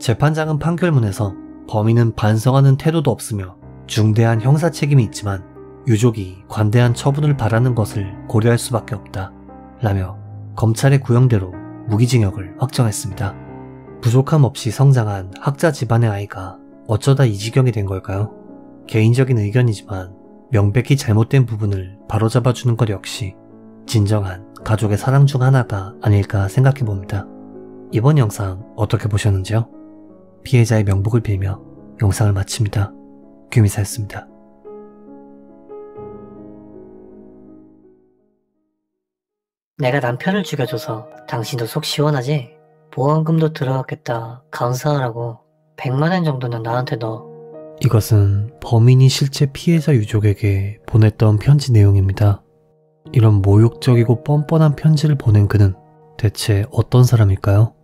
재판장은 판결문에서 범인은 반성하는 태도도 없으며 중대한 형사 책임이 있지만 유족이 관대한 처분을 바라는 것을 고려할 수밖에 없다 라며 검찰의 구형대로 무기징역을 확정했습니다. 부족함 없이 성장한 학자 집안의 아이가 어쩌다 이 지경이 된 걸까요? 개인적인 의견이지만 명백히 잘못된 부분을 바로잡아주는 것 역시 진정한 가족의 사랑 중 하나가 아닐까 생각해봅니다. 이번 영상 어떻게 보셨는지요? 피해자의 명복을 빌며 영상을 마칩니다. 규미사였습니다. 내가 남편을 죽여줘서 당신도 속 시원하지? 보험금도 들어갔겠다. 감사하라고. 100만 원 정도는 나한테 넣어. 이것은 범인이 실제 피해자 유족에게 보냈던 편지 내용입니다. 이런 모욕적이고 뻔뻔한 편지를 보낸 그는 대체 어떤 사람일까요?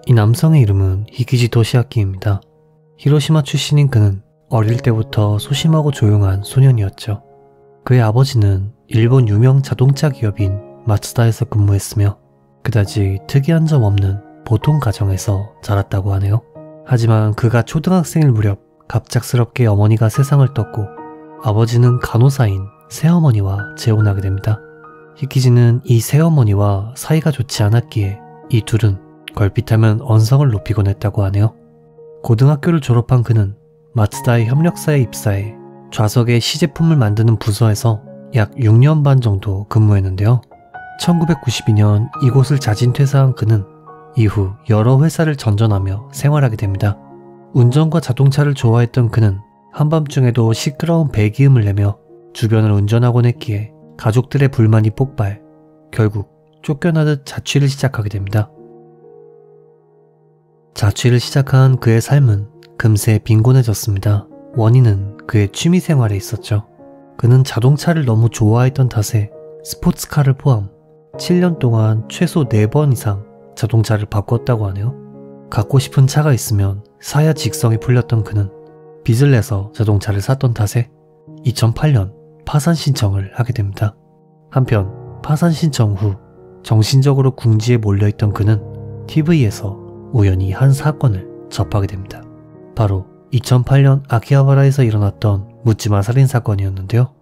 이 남성의 이름은 히키지 도시아키입니다. 히로시마 출신인 그는 어릴 때부터 소심하고 조용한 소년이었죠. 그의 아버지는 일본 유명 자동차 기업인 마츠다에서 근무했으며 그다지 특이한 점 없는 보통 가정에서 자랐다고 하네요. 하지만 그가 초등학생일 무렵 갑작스럽게 어머니가 세상을 떴고 아버지는 간호사인 새어머니와 재혼하게 됩니다. 히키지는 이 새어머니와 사이가 좋지 않았기에 이 둘은 걸핏하면 언성을 높이곤 했다고 하네요. 고등학교를 졸업한 그는 마츠다의 협력사에 입사해 좌석의 시제품을 만드는 부서에서 약 6년 반 정도 근무했는데요. 1992년 이곳을 자진 퇴사한 그는 이후 여러 회사를 전전하며 생활하게 됩니다. 운전과 자동차를 좋아했던 그는 한밤중에도 시끄러운 배기음을 내며 주변을 운전하곤 했기에 가족들의 불만이 폭발, 결국 쫓겨나듯 자취를 시작하게 됩니다. 자취를 시작한 그의 삶은 금세 빈곤해졌습니다. 원인은 그의 취미생활에 있었죠. 그는 자동차를 너무 좋아했던 탓에 스포츠카를 포함 7년 동안 최소 4번 이상 자동차를 바꿨다고 하네요. 갖고 싶은 차가 있으면 사야 직성이 풀렸던 그는 빚을 내서 자동차를 샀던 탓에 2008년 파산 신청을 하게 됩니다. 한편 파산 신청 후 정신적으로 궁지에 몰려있던 그는 TV에서 우연히 한 사건을 접하게 됩니다. 바로 2008년 아키하바라에서 일어났던 묻지마 살인사건이었는데요.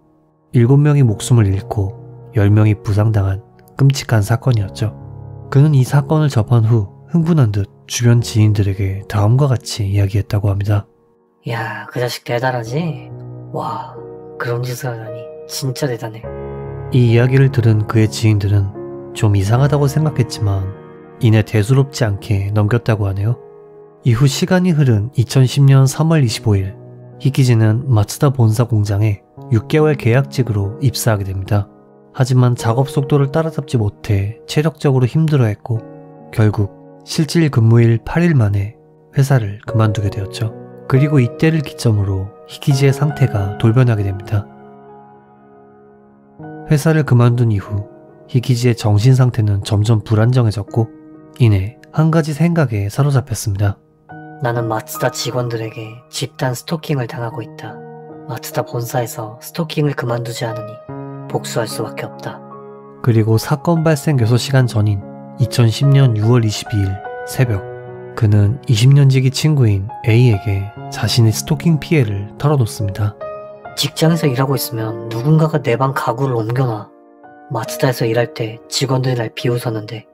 7명이 목숨을 잃고 10명이 부상당한 끔찍한 사건이었죠. 그는 이 사건을 접한 후 흥분한 듯 주변 지인들에게 다음과 같이 이야기했다고 합니다. 야, 그 자식 대단하지? 와, 그런 짓을 하다니 진짜 대단해. 이 이야기를 들은 그의 지인들은 좀 이상하다고 생각했지만 이내 대수롭지 않게 넘겼다고 하네요. 이후 시간이 흐른 2010년 3월 25일 히키지는 마츠다 본사 공장에 6개월 계약직으로 입사하게 됩니다. 하지만 작업 속도를 따라잡지 못해 체력적으로 힘들어했고 결국 실질 근무일 8일 만에 회사를 그만두게 되었죠. 그리고 이때를 기점으로 히키지의 상태가 돌변하게 됩니다. 회사를 그만둔 이후 히키지의 정신 상태는 점점 불안정해졌고 이내 한 가지 생각에 사로잡혔습니다. 나는 마츠다 직원들에게 집단 스토킹을 당하고 있다. 마츠다 본사에서 스토킹을 그만두지 않으니 복수할 수밖에 없다. 그리고 사건 발생 6시간 전인 2010년 6월 22일 새벽 그는 20년 지기 친구인 A에게 자신의 스토킹 피해를 털어놓습니다. 직장에서 일하고 있으면 누군가가 내 방 가구를 옮겨놔. 마츠다에서 일할 때 직원들이 날 비웃었는데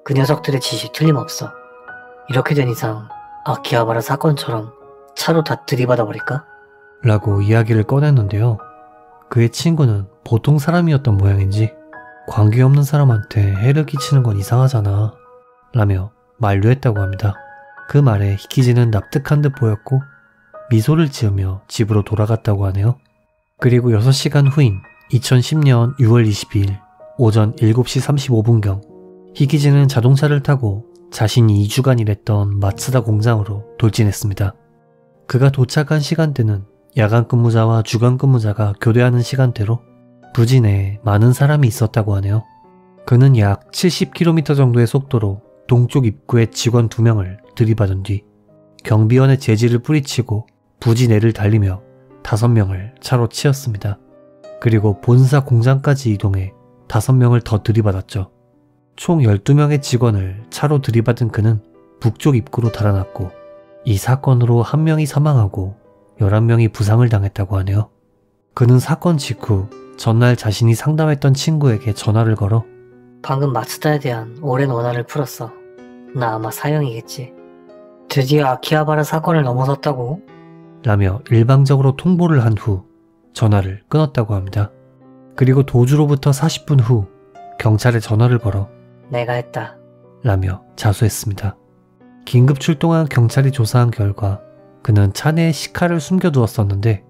그 녀석들의 짓이 틀림없어. 이렇게 된 이상 아키하바라 사건처럼 차로 다 들이받아 버릴까? 라고 이야기를 꺼냈는데요. 그의 친구는 보통 사람이었던 모양인지 관계없는 사람한테 해를 끼치는 건 이상하잖아 라며 만류했다고 합니다. 그 말에 히키지는 납득한 듯 보였고 미소를 지으며 집으로 돌아갔다고 하네요. 그리고 6시간 후인 2010년 6월 22일 오전 7시 35분경 히키지는 자동차를 타고 자신이 2주간 일했던 마츠다 공장으로 돌진했습니다. 그가 도착한 시간대는 야간 근무자와 주간 근무자가 교대하는 시간대로 부진에 많은 사람이 있었다고 하네요. 그는 약 70km 정도의 속도로 동쪽 입구에 직원 2명을 들이받은 뒤 경비원의 제지를 뿌리치고 부지 내를 달리며 5명을 차로 치었습니다. 그리고 본사 공장까지 이동해 5명을 더 들이받았죠. 총 12명의 직원을 차로 들이받은 그는 북쪽 입구로 달아났고 이 사건으로 1명이 사망하고 11명이 부상을 당했다고 하네요. 그는 사건 직후 전날 자신이 상담했던 친구에게 전화를 걸어 방금 마츠다에 대한 오랜 원한을 풀었어. 나 아마 사형이겠지. 드디어 아키하바라 사건을 넘어섰다고? 라며 일방적으로 통보를 한 후 전화를 끊었다고 합니다. 그리고 도주로부터 40분 후 경찰에 전화를 걸어 내가 했다. 라며 자수했습니다. 긴급 출동한 경찰이 조사한 결과 그는 차 내에 시카를 숨겨두었었는데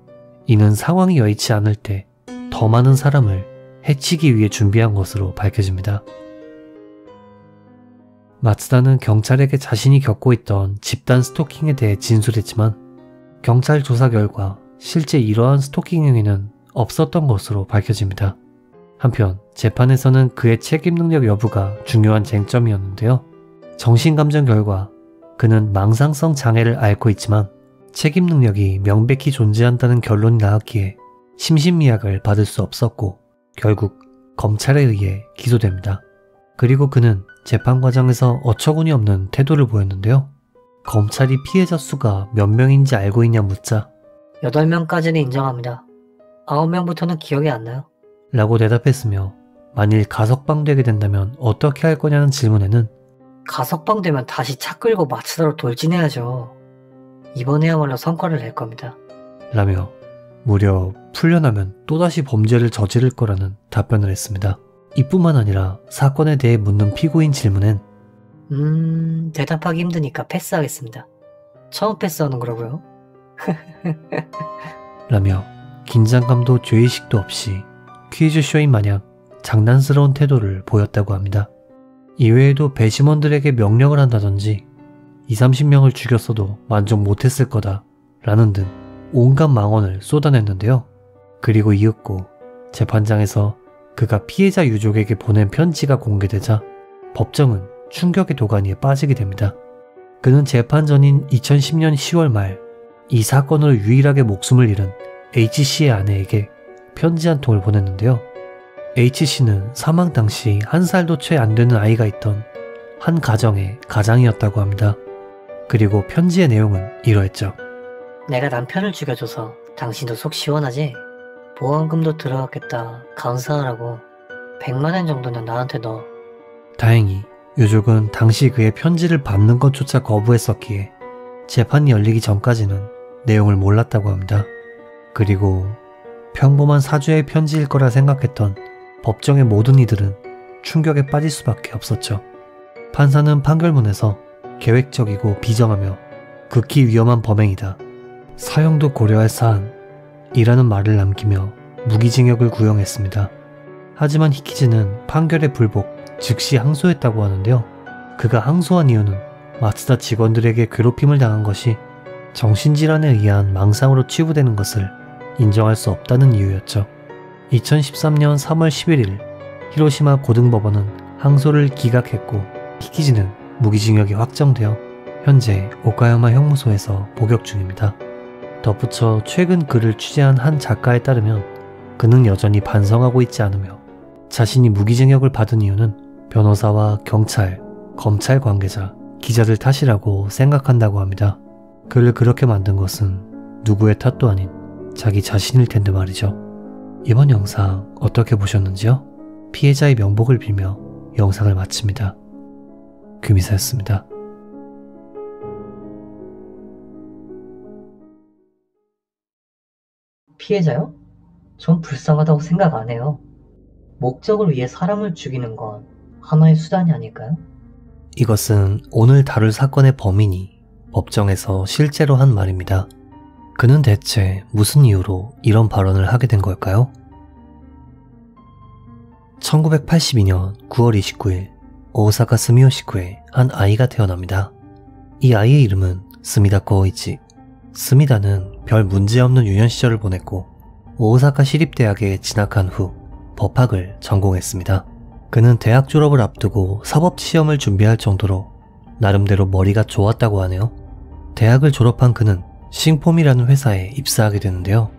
이는 상황이 여의치 않을 때 더 많은 사람을 해치기 위해 준비한 것으로 밝혀집니다. 마츠다는 경찰에게 자신이 겪고 있던 집단 스토킹에 대해 진술했지만 경찰 조사 결과 실제 이러한 스토킹 행위는 없었던 것으로 밝혀집니다. 한편 재판에서는 그의 책임 능력 여부가 중요한 쟁점이었는데요. 정신감정 결과 그는 망상성 장애를 앓고 있지만 책임 능력이 명백히 존재한다는 결론이 나왔기에 심신미약을 받을 수 없었고 결국 검찰에 의해 기소됩니다. 그리고 그는 재판 과정에서 어처구니 없는 태도를 보였는데요. 검찰이 피해자 수가 몇 명인지 알고 있냐 묻자 8명까지는 인정합니다. 9명부터는 기억이 안 나요. 라고 대답했으며 만일 가석방되게 된다면 어떻게 할 거냐는 질문에는 가석방 되면 다시 차 끌고 마츠다로 돌진해야죠. 이번에야말로 성과를 낼 겁니다. 라며 무려 풀려나면 또다시 범죄를 저지를 거라는 답변을 했습니다. 이뿐만 아니라 사건에 대해 묻는 피고인 질문엔 대답하기 힘드니까 패스하겠습니다. 처음 패스하는 거라고요? 라며 긴장감도 죄의식도 없이 퀴즈쇼인 마냥 장난스러운 태도를 보였다고 합니다. 이외에도 배심원들에게 명령을 한다든지 20-30명을 죽였어도 만족 못했을 거다 라는 등 온갖 망언을 쏟아냈는데요. 그리고 이윽고 재판장에서 그가 피해자 유족에게 보낸 편지가 공개되자 법정은 충격의 도가니에 빠지게 됩니다. 그는 재판 전인 2010년 10월 말 이 사건으로 유일하게 목숨을 잃은 H씨의 아내에게 편지 한 통을 보냈는데요. H씨는 사망 당시 1살도 채 안 되는 아이가 있던 한 가정의 가장이었다고 합니다. 그리고 편지의 내용은 이러했죠. 내가 남편을 죽여줘서 당신도 속 시원하지? 보험금도 들어갔겠다. 감사하라고. 100만원 정도는 나한테 넣어. 다행히 유족은 당시 그의 편지를 받는 것조차 거부했었기에 재판이 열리기 전까지는 내용을 몰랐다고 합니다. 그리고 평범한 사주의 편지일 거라 생각했던 법정의 모든 이들은 충격에 빠질 수밖에 없었죠. 판사는 판결문에서 계획적이고 비정하며 극히 위험한 범행이다. 사형도 고려할 사안이라는 말을 남기며 무기징역을 구형했습니다. 하지만 히키즈는 판결에 불복, 즉시 항소했다고 하는데요. 그가 항소한 이유는 마츠다 직원들에게 괴롭힘을 당한 것이 정신질환에 의한 망상으로 치부되는 것을 인정할 수 없다는 이유였죠. 2013년 3월 11일 히로시마 고등법원은 항소를 기각했고 히키즈는 무기징역이 확정되어 현재 오카야마 형무소에서 복역 중입니다. 덧붙여 최근 글을 취재한 한 작가에 따르면 그는 여전히 반성하고 있지 않으며 자신이 무기징역을 받은 이유는 변호사와 경찰, 검찰 관계자, 기자들 탓이라고 생각한다고 합니다. 그를 그렇게 만든 것은 누구의 탓도 아닌 자기 자신일 텐데 말이죠. 이번 영상 어떻게 보셨는지요? 피해자의 명복을 빌며 영상을 마칩니다. 규미사였습니다. 피해자요? 전 불쌍하다고 생각 안 해요. 목적을 위해 사람을 죽이는 건 하나의 수단이 아닐까요? 이것은 오늘 다룰 사건의 범인이 법정에서 실제로 한 말입니다. 그는 대체 무슨 이유로 이런 발언을 하게 된 걸까요? 1982년 9월 29일 오사카 스미요시쿠에 한 아이가 태어납니다. 이 아이의 이름은 스미다 코이치. 스미다는 별 문제없는 유년 시절을 보냈고 오사카 시립대학에 진학한 후 법학을 전공했습니다. 그는 대학 졸업을 앞두고 사법시험을 준비할 정도로 나름대로 머리가 좋았다고 하네요. 대학을 졸업한 그는 싱폼이라는 회사에 입사하게 되는데요.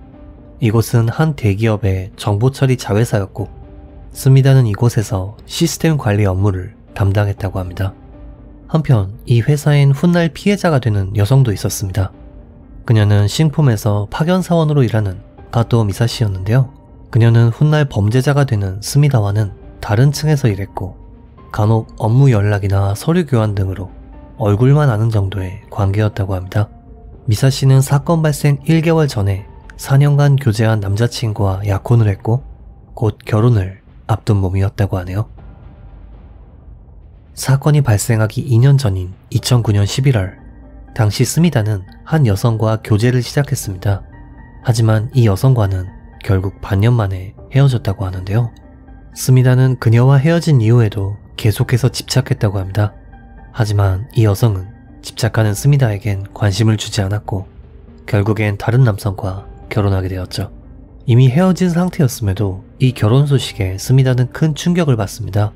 이곳은 한 대기업의 정보 처리 자회사였고 스미다는 이곳에서 시스템 관리 업무를 담당했다고 합니다. 한편 이 회사엔 훗날 피해자가 되는 여성도 있었습니다. 그녀는 싱폼에서 파견 사원으로 일하는 가토 미사시였는데요. 그녀는 훗날 범죄자가 되는 스미다와는 다른 층에서 일했고 간혹 업무 연락이나 서류 교환 등으로 얼굴만 아는 정도의 관계였다고 합니다. 미사시는 사건 발생 1개월 전에 4년간 교제한 남자친구와 약혼을 했고 곧 결혼을 앞둔 몸이었다고 하네요. 사건이 발생하기 2년 전인 2009년 11월, 당시 스미다는 한 여성과 교제를 시작했습니다. 하지만 이 여성과는 결국 반년 만에 헤어졌다고 하는데요. 스미다는 그녀와 헤어진 이후에도 계속해서 집착했다고 합니다. 하지만 이 여성은 집착하는 스미다에겐 관심을 주지 않았고 결국엔 다른 남성과 결혼하게 되었죠. 이미 헤어진 상태였음에도 이 결혼 소식에 스미다는 큰 충격을 받습니다.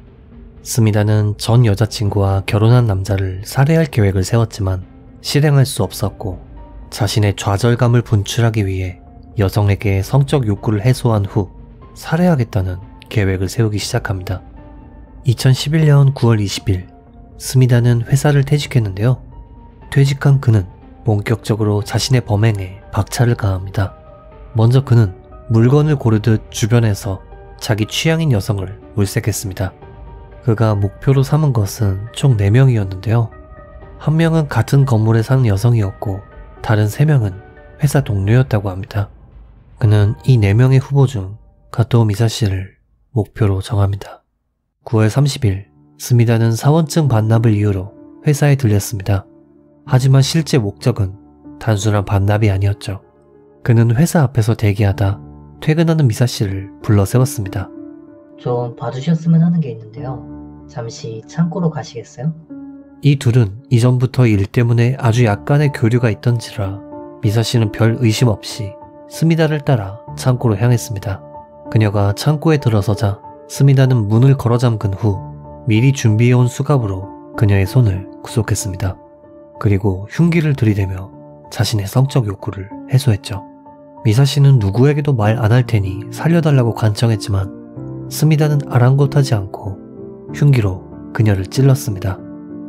스미다는 전 여자친구와 결혼한 남자를 살해할 계획을 세웠지만 실행할 수 없었고 자신의 좌절감을 분출하기 위해 여성에게 성적 욕구를 해소한 후 살해하겠다는 계획을 세우기 시작합니다. 2011년 9월 20일 스미다는 회사를 퇴직했는데요. 퇴직한 그는 본격적으로 자신의 범행에 박차를 가합니다. 먼저 그는 물건을 고르듯 주변에서 자기 취향인 여성을 물색했습니다. 그가 목표로 삼은 것은 총 4명이었는데요. 한 명은 같은 건물에 사는 여성이었고 다른 3명은 회사 동료였다고 합니다. 그는 이 4명의 후보 중 가토 미사시를 목표로 정합니다. 9월 30일 스미다는 사원증 반납을 이유로 회사에 들렸습니다. 하지만 실제 목적은 단순한 반납이 아니었죠. 그는 회사 앞에서 대기하다 퇴근하는 미사시를 불러 세웠습니다. 좀 봐주셨으면 하는 게 있는데요. 잠시 창고로 가시겠어요? 이 둘은 이전부터 일 때문에 아주 약간의 교류가 있던지라 미사시는 별 의심 없이 스미다를 따라 창고로 향했습니다. 그녀가 창고에 들어서자 스미다는 문을 걸어 잠근 후 미리 준비해온 수갑으로 그녀의 손을 구속했습니다. 그리고 흉기를 들이대며 자신의 성적 욕구를 해소했죠. 미사시는 누구에게도 말 안 할 테니 살려달라고 간청했지만 스미다는 아랑곳하지 않고 흉기로 그녀를 찔렀습니다.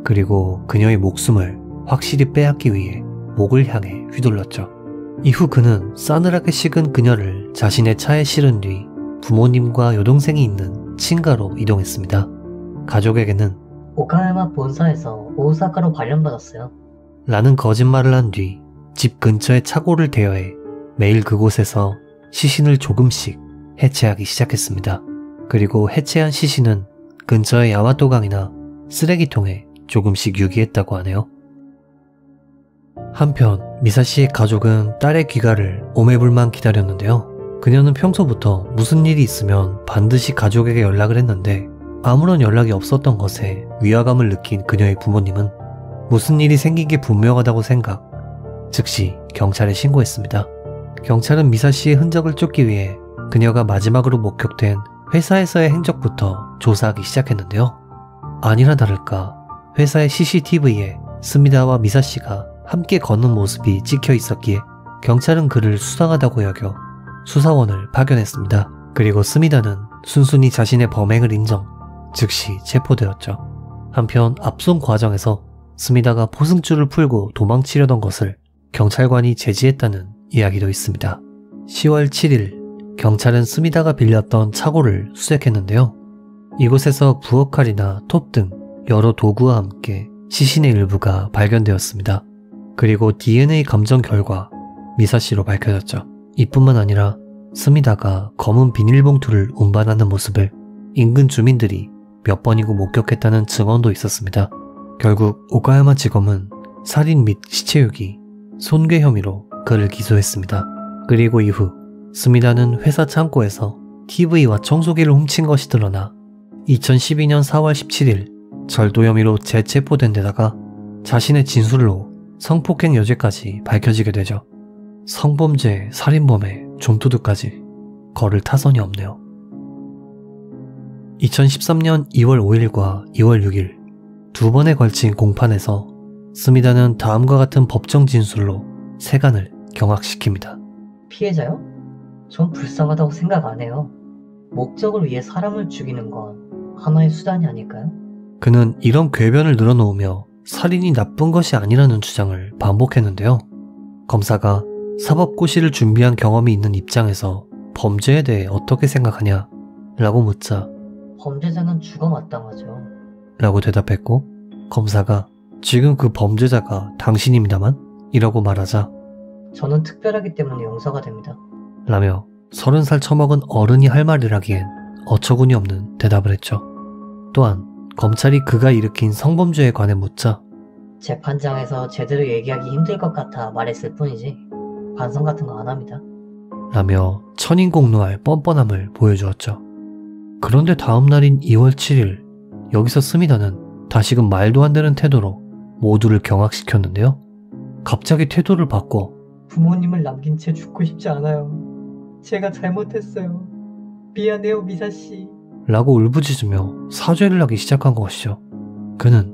그리고 그녀의 목숨을 확실히 빼앗기 위해 목을 향해 휘둘렀죠. 이후 그는 싸늘하게 식은 그녀를 자신의 차에 실은 뒤 부모님과 여동생이 있는 친가로 이동했습니다. 가족에게는 오카야마 본사에서 오사카로 발령받았어요. 라는 거짓말을 한 뒤 집 근처에 차고를 대여해 매일 그곳에서 시신을 조금씩 해체하기 시작했습니다. 그리고 해체한 시신은 근처의 야마토강이나 쓰레기통에 조금씩 유기했다고 하네요. 한편 미사시의 가족은 딸의 귀가를 오매불만 기다렸는데요. 그녀는 평소부터 무슨 일이 있으면 반드시 가족에게 연락을 했는데 아무런 연락이 없었던 것에 위화감을 느낀 그녀의 부모님은 무슨 일이 생긴 게 분명하다고 생각, 즉시 경찰에 신고했습니다. 경찰은 미사시의 흔적을 쫓기 위해 그녀가 마지막으로 목격된 회사에서의 행적부터 조사하기 시작했는데요. 아니나 다를까 회사의 CCTV에 스미다와 미사시가 함께 걷는 모습이 찍혀 있었기에 경찰은 그를 수상하다고 여겨 수사원을 파견했습니다. 그리고 스미다는 순순히 자신의 범행을 인정, 즉시 체포되었죠. 한편 압송 과정에서 스미다가 포승줄을 풀고 도망치려던 것을 경찰관이 제지했다는 이야기도 있습니다. 10월 7일 경찰은 스미다가 빌렸던 차고를 수색했는데요. 이곳에서 부엌칼이나 톱 등 여러 도구와 함께 시신의 일부가 발견되었습니다. 그리고 DNA 감정 결과 미사시로 밝혀졌죠. 이뿐만 아니라 스미다가 검은 비닐봉투를 운반하는 모습을 인근 주민들이 몇 번이고 목격했다는 증언도 있었습니다. 결국 오카야마 지검은 살인 및 시체유기, 손괴 혐의로 그를 기소했습니다. 그리고 이후 스미다는 회사 창고에서 TV와 청소기를 훔친 것이 드러나 2012년 4월 17일 절도 혐의로 재체포된 데다가 자신의 진술로 성폭행 여죄까지 밝혀지게 되죠. 성범죄, 살인범에 좀도둑까지 거를 타선이 없네요. 2013년 2월 5일과 2월 6일 두 번에 걸친 공판에서 스미다는 다음과 같은 법정 진술로 세간을 경악시킵니다. 피해자요? 전 불쌍하다고 생각 안 해요. 목적을 위해 사람을 죽이는 건 하나의 수단이 아닐까요? 그는 이런 궤변을 늘어놓으며 살인이 나쁜 것이 아니라는 주장을 반복했는데요. 검사가 사법고시를 준비한 경험이 있는 입장에서 범죄에 대해 어떻게 생각하냐? 라고 묻자 범죄자는 죽어 마땅하죠. 라고 대답했고, 검사가 지금 그 범죄자가 당신입니다만? 이라고 말하자 저는 특별하기 때문에 용서가 됩니다. 라며 30살 처먹은 어른이 할 말이라기엔 어처구니 없는 대답을 했죠. 또한 검찰이 그가 일으킨 성범죄에 관해 묻자 재판장에서 제대로 얘기하기 힘들 것 같아 말했을 뿐이지 반성 같은 거 안 합니다. 라며 천인공노할 뻔뻔함을 보여주었죠. 그런데 다음 날인 2월 7일 여기서 스미다는 다시금 말도 안 되는 태도로 모두를 경악시켰는데요. 갑자기 태도를 바꿔 부모님을 남긴 채 죽고 싶지 않아요. 제가 잘못했어요. 미안해요, 미사씨. 라고 울부짖으며 사죄를 하기 시작한 것이죠. 그는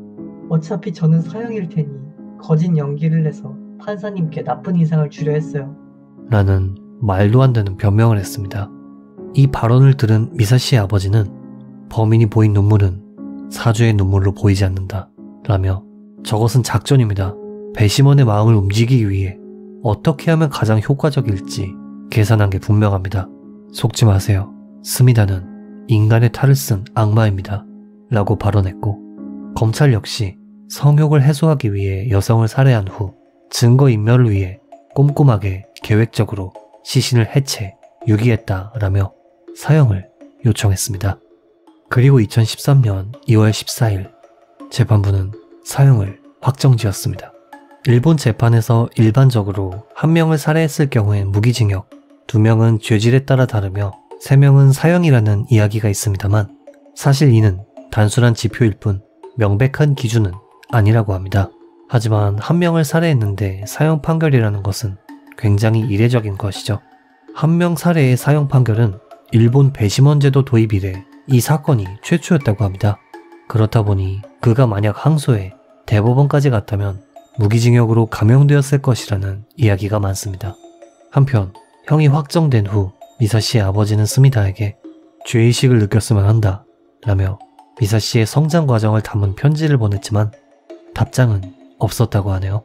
어차피 저는 사형일 테니 거짓 연기를 내서 판사님께 나쁜 인상을 주려 했어요. 라는 말도 안 되는 변명을 했습니다. 이 발언을 들은 미사씨의 아버지는 범인이 보인 눈물은 사죄의 눈물로 보이지 않는다 라며 저것은 작전입니다. 배심원의 마음을 움직이기 위해 어떻게 하면 가장 효과적일지 계산한 게 분명합니다. 속지 마세요. 스미다는 인간의 탈을 쓴 악마입니다. 라고 발언했고, 검찰 역시 성욕을 해소하기 위해 여성을 살해한 후 증거인멸을 위해 꼼꼼하게 계획적으로 시신을 해체, 유기했다 라며 사형을 요청했습니다. 그리고 2013년 2월 14일 재판부는 사형을 확정지었습니다. 일본 재판에서 일반적으로 1명을 살해했을 경우엔 무기징역, 2명은 죄질에 따라 다르며 3명은 사형이라는 이야기가 있습니다만 사실 이는 단순한 지표일 뿐 명백한 기준은 아니라고 합니다. 하지만 1명을 살해했는데 사형 판결이라는 것은 굉장히 이례적인 것이죠. 1명 살해의 사형 판결은 일본 배심원 제도 도입 이래 이 사건이 최초였다고 합니다. 그렇다 보니 그가 만약 항소해 대법원까지 갔다면 무기징역으로 감형되었을 것이라는 이야기가 많습니다. 한편 형이 확정된 후 미사씨의 아버지는 스미다에게 죄의식을 느꼈으면 한다 라며 미사씨의 성장 과정을 담은 편지를 보냈지만 답장은 없었다고 하네요.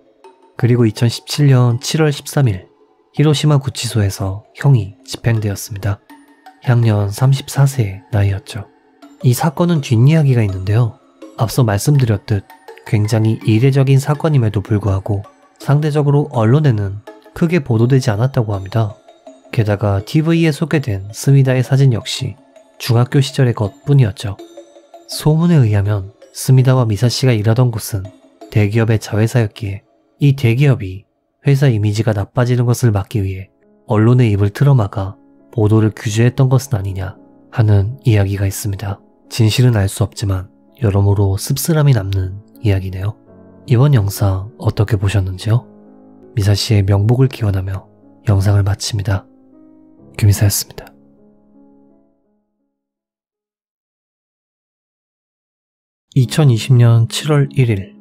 그리고 2017년 7월 13일 히로시마 구치소에서 형이 집행되었습니다. 향년 34세의 나이였죠. 이 사건은 뒷이야기가 있는데요. 앞서 말씀드렸듯 굉장히 이례적인 사건임에도 불구하고 상대적으로 언론에는 크게 보도되지 않았다고 합니다. 게다가 TV에 소개된 스미다의 사진 역시 중학교 시절의 것뿐이었죠. 소문에 의하면 스미다와 미사씨가 일하던 곳은 대기업의 자회사였기에 이 대기업이 회사 이미지가 나빠지는 것을 막기 위해 언론의 입을 틀어막아 보도를 규제했던 것은 아니냐 하는 이야기가 있습니다. 진실은 알 수 없지만 여러모로 씁쓸함이 남는 이야기네요. 이번 영상 어떻게 보셨는지요? 미사씨의 명복을 기원하며 영상을 마칩니다. 김이사였습니다. (2020년 7월 1일)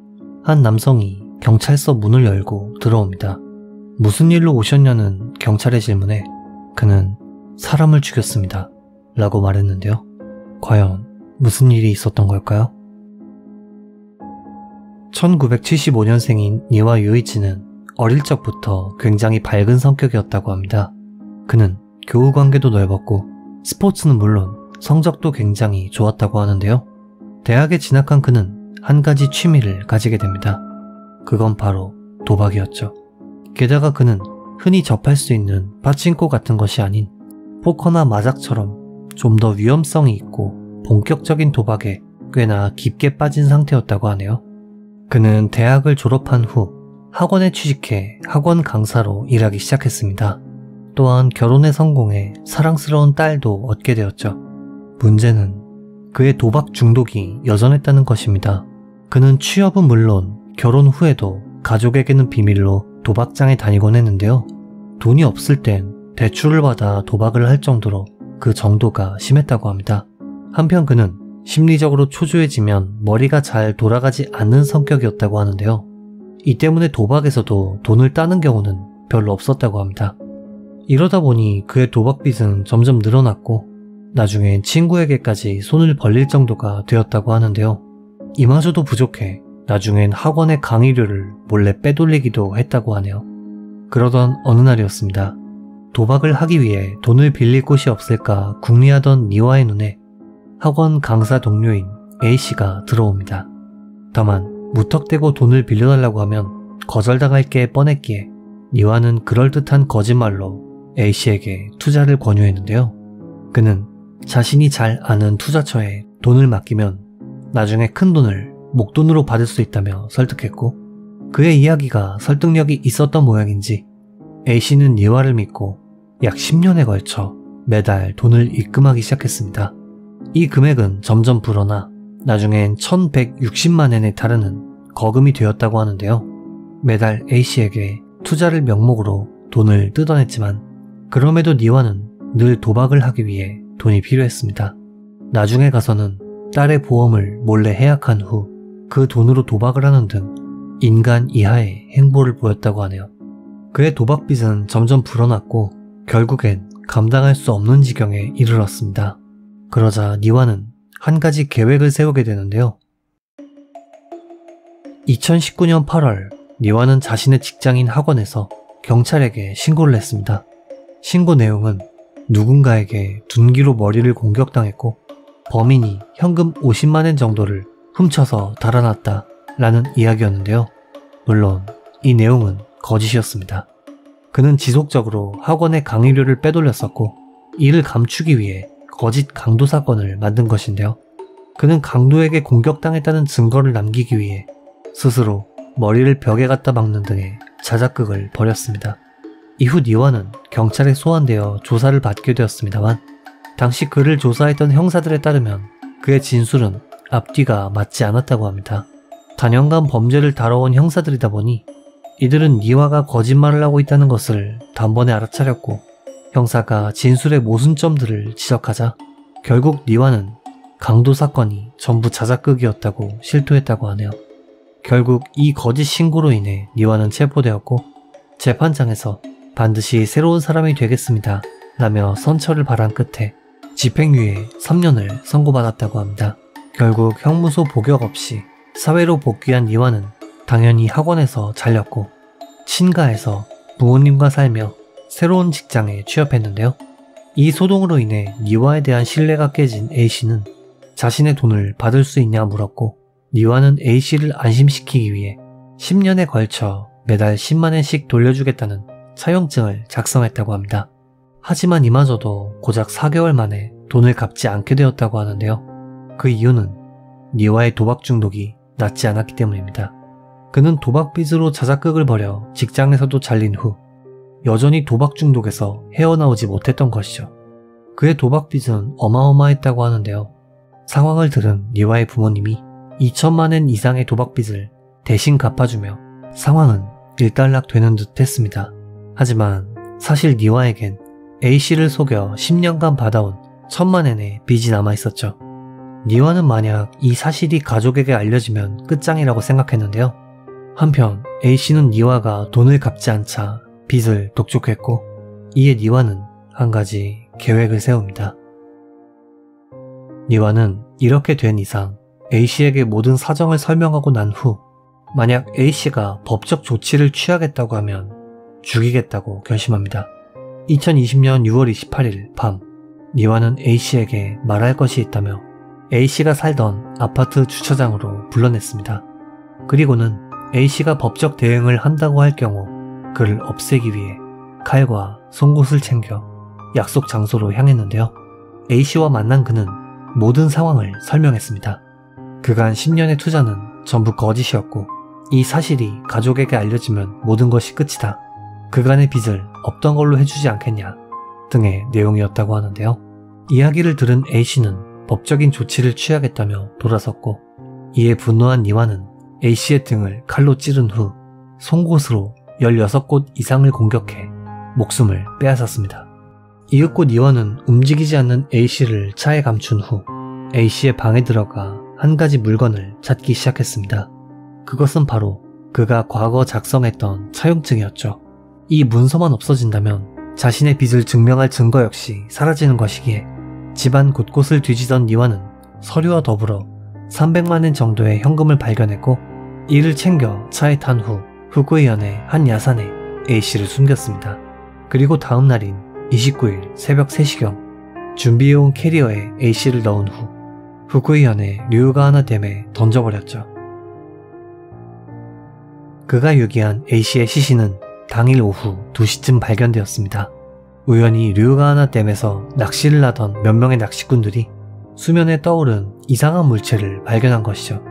한 남성이 경찰서 문을 열고 들어옵니다. 무슨 일로 오셨냐는 경찰의 질문에 그는 사람을 죽였습니다 라고 말했는데요. 과연 무슨 일이 있었던 걸까요? 1975년생인 니와 유이치는 어릴 적부터 굉장히 밝은 성격이었다고 합니다. 그는 교우 관계도 넓었고 스포츠는 물론 성적도 굉장히 좋았다고 하는데요. 대학에 진학한 그는 한 가지 취미를 가지게 됩니다. 그건 바로 도박이었죠. 게다가 그는 흔히 접할 수 있는 파친코 같은 것이 아닌 포커나 마작처럼 좀 더 위험성이 있고 본격적인 도박에 꽤나 깊게 빠진 상태였다고 하네요. 그는 대학을 졸업한 후 학원에 취직해 학원 강사로 일하기 시작했습니다. 또한 결혼에 성공해 사랑스러운 딸도 얻게 되었죠. 문제는 그의 도박 중독이 여전했다는 것입니다. 그는 취업은 물론 결혼 후에도 가족에게는 비밀로 도박장에 다니곤 했는데요. 돈이 없을 땐 대출을 받아 도박을 할 정도로 그 정도가 심했다고 합니다. 한편 그는 심리적으로 초조해지면 머리가 잘 돌아가지 않는 성격이었다고 하는데요. 이 때문에 도박에서도 돈을 따는 경우는 별로 없었다고 합니다. 이러다 보니 그의 도박빚은 점점 늘어났고 나중엔 친구에게까지 손을 벌릴 정도가 되었다고 하는데요. 이마저도 부족해 나중엔 학원의 강의료를 몰래 빼돌리기도 했다고 하네요. 그러던 어느 날이었습니다. 도박을 하기 위해 돈을 빌릴 곳이 없을까 궁리하던 니와의 눈에 학원 강사 동료인 A씨가 들어옵니다. 다만 무턱대고 돈을 빌려달라고 하면 거절당할 게 뻔했기에 니와는 그럴듯한 거짓말로 A씨에게 투자를 권유했는데요. 그는 자신이 잘 아는 투자처에 돈을 맡기면 나중에 큰 돈을 목돈으로 받을 수 있다며 설득했고 그의 이야기가 설득력이 있었던 모양인지 A씨는 니와를 믿고 약 10년에 걸쳐 매달 돈을 입금하기 시작했습니다. 이 금액은 점점 불어나 나중엔 1160만엔에 달하는 거금이 되었다고 하는데요. 매달 A씨에게 투자를 명목으로 돈을 뜯어냈지만 그럼에도 니와는 늘 도박을 하기 위해 돈이 필요했습니다. 나중에 가서는 딸의 보험을 몰래 해약한 후 그 돈으로 도박을 하는 등 인간 이하의 행보를 보였다고 하네요. 그의 도박빚은 점점 불어났고 결국엔 감당할 수 없는 지경에 이르렀습니다. 그러자 니와는 한 가지 계획을 세우게 되는데요. 2019년 8월 니와는 자신의 직장인 학원에서 경찰에게 신고를 했습니다. 신고 내용은 누군가에게 둔기로 머리를 공격당했고 범인이 현금 50만엔 정도를 훔쳐서 달아났다 라는 이야기였는데요. 물론 이 내용은 거짓이었습니다. 그는 지속적으로 학원의 강의료를 빼돌렸었고 이를 감추기 위해 거짓 강도 사건을 만든 것인데요. 그는 강도에게 공격당했다는 증거를 남기기 위해 스스로 머리를 벽에 갖다 박는 등의 자작극을 벌였습니다. 이후 니와는 경찰에 소환되어 조사를 받게 되었습니다만 당시 그를 조사했던 형사들에 따르면 그의 진술은 앞뒤가 맞지 않았다고 합니다. 단연간 범죄를 다뤄온 형사들이다 보니 이들은 니와가 거짓말을 하고 있다는 것을 단번에 알아차렸고 형사가 진술의 모순점들을 지적하자 결국 니와는 강도 사건이 전부 자작극이었다고 실토했다고 하네요. 결국 이 거짓 신고로 인해 니와는 체포되었고 재판장에서 반드시 새로운 사람이 되겠습니다 라며 선처를 바란 끝에 집행유예 3년을 선고받았다고 합니다. 결국 형무소 복역 없이 사회로 복귀한 니와는 당연히 학원에서 잘렸고 친가에서 부모님과 살며 새로운 직장에 취업했는데요. 이 소동으로 인해 니와에 대한 신뢰가 깨진 A씨는 자신의 돈을 받을 수 있냐 물었고 니와는 A씨를 안심시키기 위해 10년에 걸쳐 매달 10만엔씩 돌려주겠다는 사용증을 작성했다고 합니다. 하지만 이마저도 고작 4개월 만에 돈을 갚지 않게 되었다고 하는데요. 그 이유는 니와의 도박 중독이 낫지 않았기 때문입니다. 그는 도박빚으로 자작극을 벌여 직장에서도 잘린 후 여전히 도박 중독에서 헤어나오지 못했던 것이죠. 그의 도박빚은 어마어마했다고 하는데요. 상황을 들은 니와의 부모님이 2천만엔 이상의 도박빚을 대신 갚아주며 상황은 일단락되는 듯 했습니다. 하지만 사실 니와에겐 A씨를 속여 10년간 받아온 1000만엔의 빚이 남아있었죠. 니와는 만약 이 사실이 가족에게 알려지면 끝장이라고 생각했는데요. 한편 A씨는 니와가 돈을 갚지 않자 빚을 독촉했고 이에 니와는 한 가지 계획을 세웁니다. 니와는 이렇게 된 이상 A씨에게 모든 사정을 설명하고 난 후 만약 A씨가 법적 조치를 취하겠다고 하면 죽이겠다고 결심합니다. 2020년 6월 28일 밤 니와는 A씨에게 말할 것이 있다며 A씨가 살던 아파트 주차장으로 불러냈습니다. 그리고는 A씨가 법적 대응을 한다고 할 경우 그를 없애기 위해 칼과 송곳을 챙겨 약속 장소로 향했는데요. A씨와 만난 그는 모든 상황을 설명했습니다. 그간 10년의 투자는 전부 거짓이었고 이 사실이 가족에게 알려지면 모든 것이 끝이다. 그간의 빚을 없던 걸로 해주지 않겠냐 등의 내용이었다고 하는데요. 이야기를 들은 A씨는 법적인 조치를 취하겠다며 돌아섰고 이에 분노한 니와는 A씨의 등을 칼로 찌른 후 송곳으로 16곳 이상을 공격해 목숨을 빼앗았습니다. 이윽고 니와는 움직이지 않는 A씨를 차에 감춘 후 A씨의 방에 들어가 한 가지 물건을 찾기 시작했습니다. 그것은 바로 그가 과거 작성했던 차용증이었죠. 이 문서만 없어진다면 자신의 빚을 증명할 증거 역시 사라지는 것이기에 집안 곳곳을 뒤지던 니와는 서류와 더불어 300만 엔 정도의 현금을 발견했고 이를 챙겨 차에 탄 후 후쿠이현의 한 야산에 A씨를 숨겼습니다. 그리고 다음 날인 29일 새벽 3시경 준비해온 캐리어에 A씨를 넣은 후 후쿠이현의 류가하나댐에 던져버렸죠. 그가 유기한 A씨의 시신은 당일 오후 2시쯤 발견되었습니다. 우연히 류가하나댐에서 낚시를 하던 몇 명의 낚시꾼들이 수면에 떠오른 이상한 물체를 발견한 것이죠.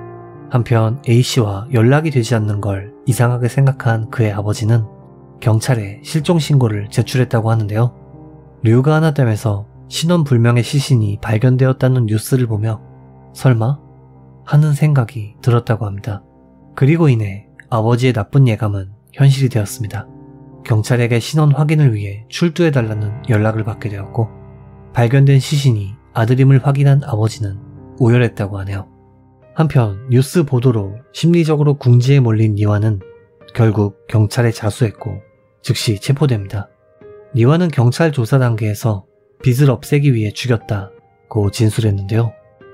한편 A씨와 연락이 되지 않는 걸 이상하게 생각한 그의 아버지는 경찰에 실종 신고를 제출했다고 하는데요. 류가하나댐에서 신원불명의 시신이 발견되었다는 뉴스를 보며 설마? 하는 생각이 들었다고 합니다. 그리고 이내 아버지의 나쁜 예감은 현실이 되었습니다. 경찰에게 신원 확인을 위해 출두해달라는 연락을 받게 되었고 발견된 시신이 아들임을 확인한 아버지는 오열했다고 하네요. 한편 뉴스 보도로 심리적으로 궁지에 몰린 니와는 결국 경찰에 자수했고 즉시 체포됩니다. 니와는 경찰 조사 단계에서 빚을 없애기 위해 죽였다고 진술했는데요.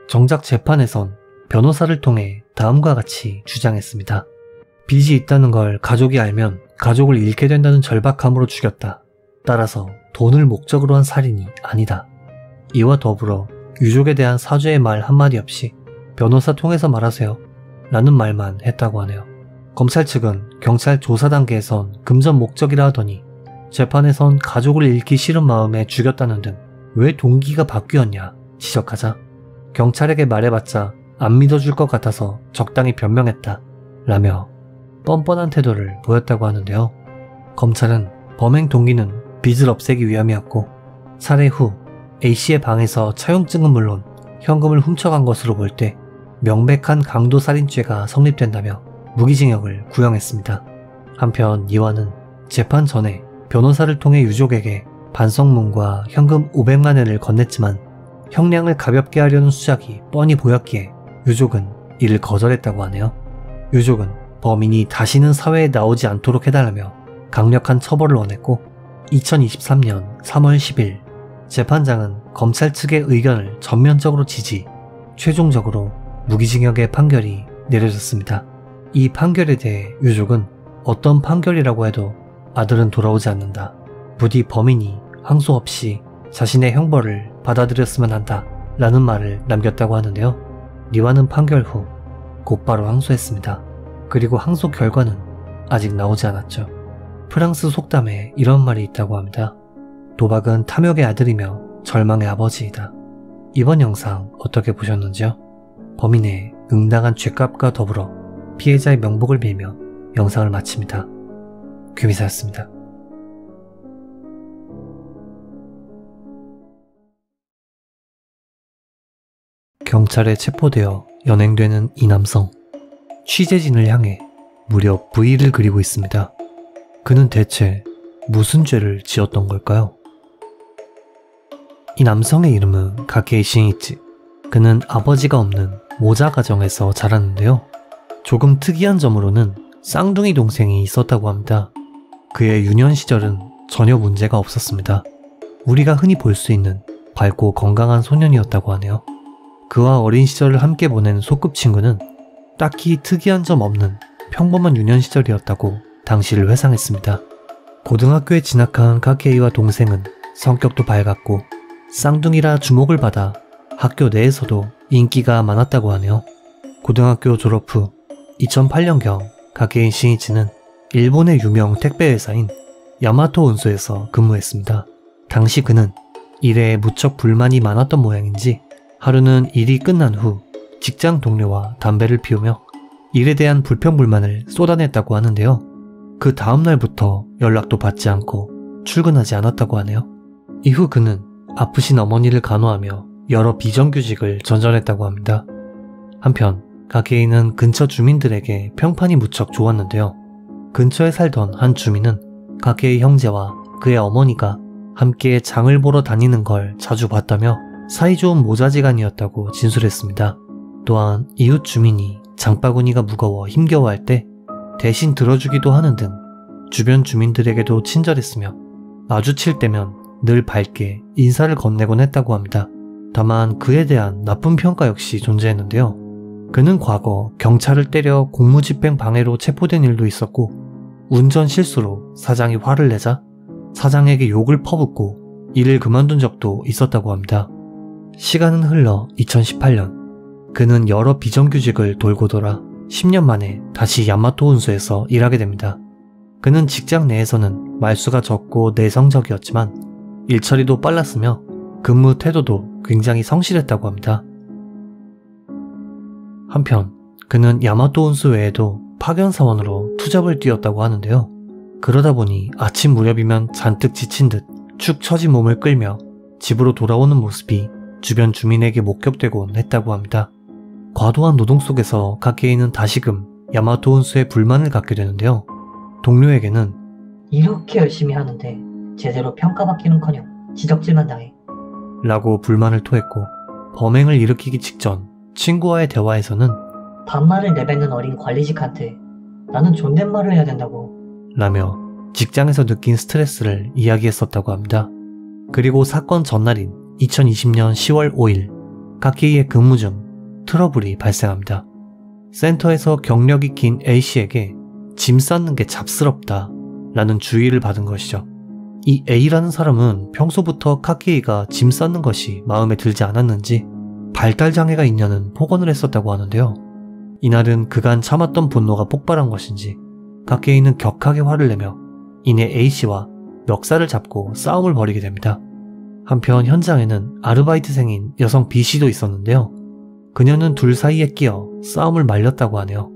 정작 재판에선 변호사를 통해 다음과 같이 주장했습니다. 빚이 있다는 걸 가족이 알면 가족을 잃게 된다는 절박함으로 죽였다. 따라서 돈을 목적으로 한 살인이 아니다. 이와 더불어 유족에 대한 사죄의 말 한마디 없이 변호사 통해서 말하세요 라는 말만 했다고 하네요. 검찰 측은 경찰 조사 단계에선 금전 목적이라 하더니 재판에선 가족을 잃기 싫은 마음에 죽였다는 등 왜 동기가 바뀌었냐 지적하자 경찰에게 말해봤자 안 믿어줄 것 같아서 적당히 변명했다 라며 뻔뻔한 태도를 보였다고 하는데요. 검찰은 범행 동기는 빚을 없애기 위함이었고 살해 후 A씨의 방에서 차용증은 물론 현금을 훔쳐간 것으로 볼 때 명백한 강도살인죄가 성립된다며 무기징역을 구형했습니다. 한편 니와는 재판 전에 변호사를 통해 유족에게 반성문과 현금 500만 엔을 건넸지만 형량을 가볍게 하려는 수작이 뻔히 보였기에 유족은 이를 거절했다고 하네요. 유족은 범인이 다시는 사회에 나오지 않도록 해달라며 강력한 처벌을 원했고 2023년 3월 10일 재판장은 검찰 측의 의견을 전면적으로 지지, 최종적으로 무기징역의 판결이 내려졌습니다. 이 판결에 대해 유족은 어떤 판결이라고 해도 아들은 돌아오지 않는다. 부디 범인이 항소 없이 자신의 형벌을 받아들였으면 한다 라는 말을 남겼다고 하는데요. 니와는 판결 후 곧바로 항소했습니다. 그리고 항소 결과는 아직 나오지 않았죠. 프랑스 속담에 이런 말이 있다고 합니다. 도박은 탐욕의 아들이며 절망의 아버지이다. 이번 영상 어떻게 보셨는지요? 범인의 응당한 죗값과 더불어 피해자의 명복을 빌며 영상을 마칩니다. 귀미사였습니다. 경찰에 체포되어 연행되는 이 남성. 취재진을 향해 무려 V를 그리고 있습니다. 그는 대체 무슨 죄를 지었던 걸까요? 이 남성의 이름은 가케이 신이치. 그는 아버지가 없는 모자 가정에서 자랐는데요. 조금 특이한 점으로는 쌍둥이 동생이 있었다고 합니다. 그의 유년 시절은 전혀 문제가 없었습니다. 우리가 흔히 볼 수 있는 밝고 건강한 소년이었다고 하네요. 그와 어린 시절을 함께 보낸 소꿉친구는 딱히 특이한 점 없는 평범한 유년 시절이었다고 당시를 회상했습니다. 고등학교에 진학한 가케이와 동생은 성격도 밝았고 쌍둥이라 주목을 받아 학교 내에서도 인기가 많았다고 하네요. 고등학교 졸업 후 2008년경 가케이 신이치는 일본의 유명 택배 회사인 야마토 운수에서 근무했습니다. 당시 그는 일에 무척 불만이 많았던 모양인지 하루는 일이 끝난 후 직장 동료와 담배를 피우며 일에 대한 불평불만을 쏟아냈다고 하는데요. 그 다음날부터 연락도 받지 않고 출근하지 않았다고 하네요. 이후 그는 아프신 어머니를 간호하며 여러 비정규직을 전전했다고 합니다. 한편 가케이는 근처 주민들에게 평판이 무척 좋았는데요. 근처에 살던 한 주민은 가케이 형제와 그의 어머니가 함께 장을 보러 다니는 걸 자주 봤다며 사이좋은 모자지간이었다고 진술했습니다. 또한 이웃 주민이 장바구니가 무거워 힘겨워할 때 대신 들어주기도 하는 등 주변 주민들에게도 친절했으며 마주칠 때면 늘 밝게 인사를 건네곤 했다고 합니다. 다만 그에 대한 나쁜 평가 역시 존재했는데요. 그는 과거 경찰을 때려 공무집행 방해로 체포된 일도 있었고 운전 실수로 사장이 화를 내자 사장에게 욕을 퍼붓고 일을 그만둔 적도 있었다고 합니다. 시간은 흘러 2018년 그는 여러 비정규직을 돌고 돌아 10년 만에 다시 야마토 운수에서 일하게 됩니다. 그는 직장 내에서는 말수가 적고 내성적이었지만 일처리도 빨랐으며 근무 태도도 굉장히 성실했다고 합니다. 한편 그는 야마토 운수 외에도 파견 사원으로 투잡을 뛰었다고 하는데요. 그러다 보니 아침 무렵이면 잔뜩 지친 듯 축 처진 몸을 끌며 집으로 돌아오는 모습이 주변 주민에게 목격되곤 했다고 합니다. 과도한 노동 속에서 카케이는 다시금 야마토 운수에 불만을 갖게 되는데요. 동료에게는 이렇게 열심히 하는데 제대로 평가받기는커녕 지적질만 당해. 라고 불만을 토했고 범행을 일으키기 직전 친구와의 대화에서는 반말을 내뱉는 어린 관리직한테 나는 존댓말을 해야 된다고 라며 직장에서 느낀 스트레스를 이야기했었다고 합니다. 그리고 사건 전날인 2020년 10월 5일 카케이의 근무 중 트러블이 발생합니다. 센터에서 경력이 긴 A씨에게 짐 쌓는 게 잡스럽다 라는 주의를 받은 것이죠. 이 A라는 사람은 평소부터 카케이가 짐 쌓는 것이 마음에 들지 않았는지 발달장애가 있냐는 폭언을 했었다고 하는데요. 이날은 그간 참았던 분노가 폭발한 것인지 카케이는 격하게 화를 내며 이내 A씨와 멱살을 잡고 싸움을 벌이게 됩니다. 한편 현장에는 아르바이트생인 여성 B씨도 있었는데요. 그녀는 둘 사이에 끼어 싸움을 말렸다고 하네요.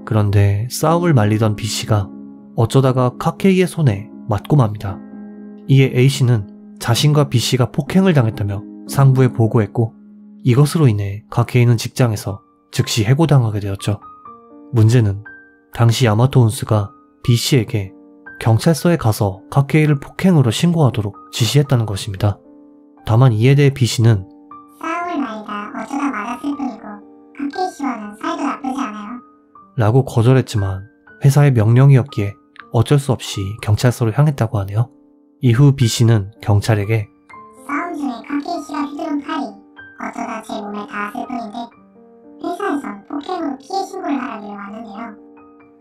그런데 싸움을 말리던 B씨가 어쩌다가 카케이의 손에 맞고 맙니다. 이에 A씨는 자신과 B씨가 폭행을 당했다며 상부에 보고했고 이것으로 인해 카케이는 직장에서 즉시 해고당하게 되었죠. 문제는 당시 야마토 운수가 B씨에게 경찰서에 가서 카케이를 폭행으로 신고하도록 지시했다는 것입니다. 다만 이에 대해 B씨는 싸움을 말이다 어쩌다 맞았을 뿐이고 카케이 씨와는 사이도 나쁘지 않아요. 라고 거절했지만 회사의 명령이었기에 어쩔 수 없이 경찰서로 향했다고 하네요. 이후 B씨는 경찰에게 싸움 중에 카케이 씨가 휘두른 칼이 어쩌다 제 몸에 닿았을 뿐인데 회사에선 폭행으로 피해 신고를 하라고 왔는데요.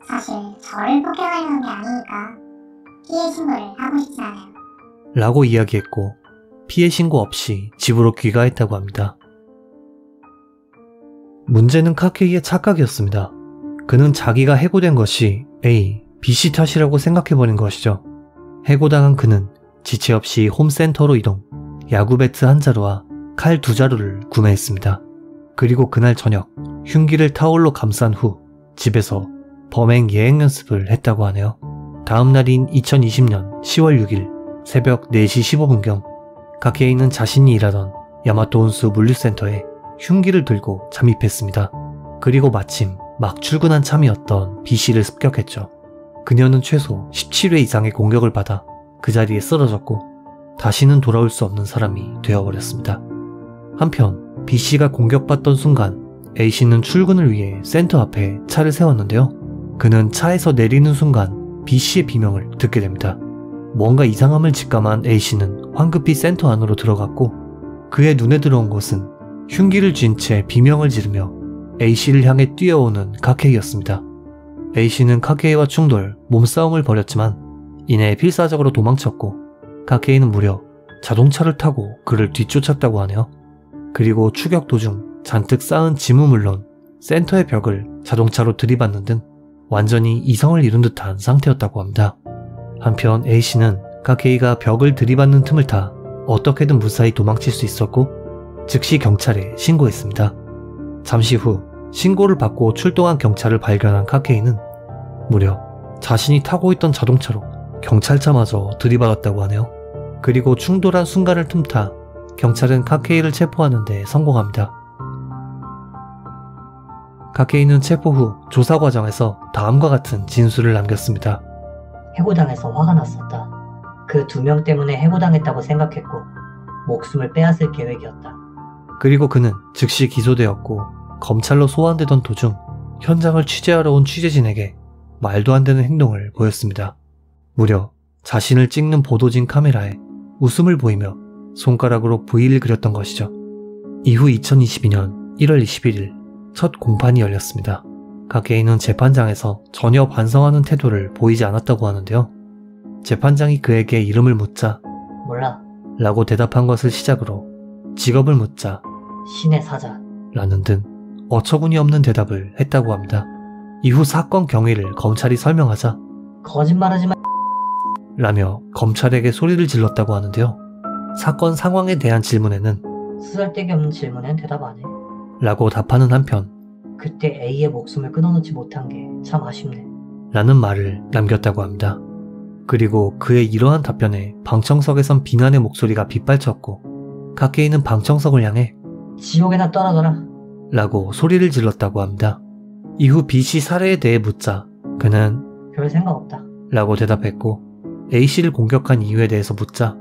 사실 저를 폭행하려는 게 아니니까 피해 신고를 하고 싶진 않아요. 라고 이야기했고 피해 신고 없이 집으로 귀가했다고 합니다. 문제는 카케이의 착각이었습니다. 그는 자기가 해고된 것이 A, B씨 탓이라고 생각해버린 것이죠. 해고당한 그는 지체 없이 홈센터로 이동, 야구 배트 한 자루와 칼 2자루를 구매했습니다. 그리고 그날 저녁 흉기를 타올로 감싼 후 집에서 범행 예행 연습을 했다고 하네요. 다음 날인 2020년 10월 6일 새벽 4시 15분경 카케이는 자신이 일하던 야마토 운수 물류센터에 흉기를 들고 잠입했습니다. 그리고 마침 막 출근한 참이었던 B씨를 습격했죠. 그녀는 최소 17회 이상의 공격을 받아 그 자리에 쓰러졌고 다시는 돌아올 수 없는 사람이 되어버렸습니다. 한편 B씨가 공격받던 순간 A씨는 출근을 위해 센터 앞에 차를 세웠는데요. 그는 차에서 내리는 순간 B씨의 비명을 듣게 됩니다. 뭔가 이상함을 직감한 A씨는 황급히 센터 안으로 들어갔고 그의 눈에 들어온 것은 흉기를 쥔 채 비명을 지르며 A씨를 향해 뛰어오는 카케이였습니다. A씨는 카케이와 충돌, 몸싸움을 벌였지만 이내 필사적으로 도망쳤고 카케이는 무려 자동차를 타고 그를 뒤쫓았다고 하네요. 그리고 추격 도중 잔뜩 쌓은 짐은 물론 센터의 벽을 자동차로 들이받는 등 완전히 이성을 잃은 듯한 상태였다고 합니다. 한편 A씨는 카케이가 벽을 들이받는 틈을 타 어떻게든 무사히 도망칠 수 있었고 즉시 경찰에 신고했습니다. 잠시 후 신고를 받고 출동한 경찰을 발견한 카케이는 무려 자신이 타고 있던 자동차로 경찰차마저 들이받았다고 하네요. 그리고 충돌한 순간을 틈타 경찰은 카케이를 체포하는 데 성공합니다. 카케이는 체포 후 조사 과정에서 다음과 같은 진술을 남겼습니다. 해고당해서 화가 났었다. 그 2명 때문에 해고당했다고 생각했고 목숨을 빼앗을 계획이었다. 그리고 그는 즉시 기소되었고 검찰로 소환되던 도중 현장을 취재하러 온 취재진에게 말도 안 되는 행동을 보였습니다. 무려 자신을 찍는 보도진 카메라에 웃음을 보이며 손가락으로 V를 그렸던 것이죠. 이후 2022년 1월 21일 첫 공판이 열렸습니다. 카케이는 재판장에서 전혀 반성하는 태도를 보이지 않았다고 하는데요. 재판장이 그에게 이름을 묻자 몰라. 라고 대답한 것을 시작으로 직업을 묻자 신의 사자. 라는 등 어처구니 없는 대답을 했다고 합니다. 이후 사건 경위를 검찰이 설명하자 거짓말하지 마. 라며 검찰에게 소리를 질렀다고 하는데요. 사건 상황에 대한 질문에는 쓰잘데기 없는 질문엔 대답 안 해. 라고 답하는 한편 그때 A의 목숨을 끊어놓지 못한 게 참 아쉽네. 라는 말을 남겼다고 합니다. 그리고 그의 이러한 답변에 방청석에선 비난의 목소리가 빗발쳤고 카케이는 방청석을 향해 지옥에나 떨어져라. 라고 소리를 질렀다고 합니다. 이후 B씨 살해에 대해 묻자 그는 별 생각 없다. 라고 대답했고 A씨를 공격한 이유에 대해서 묻자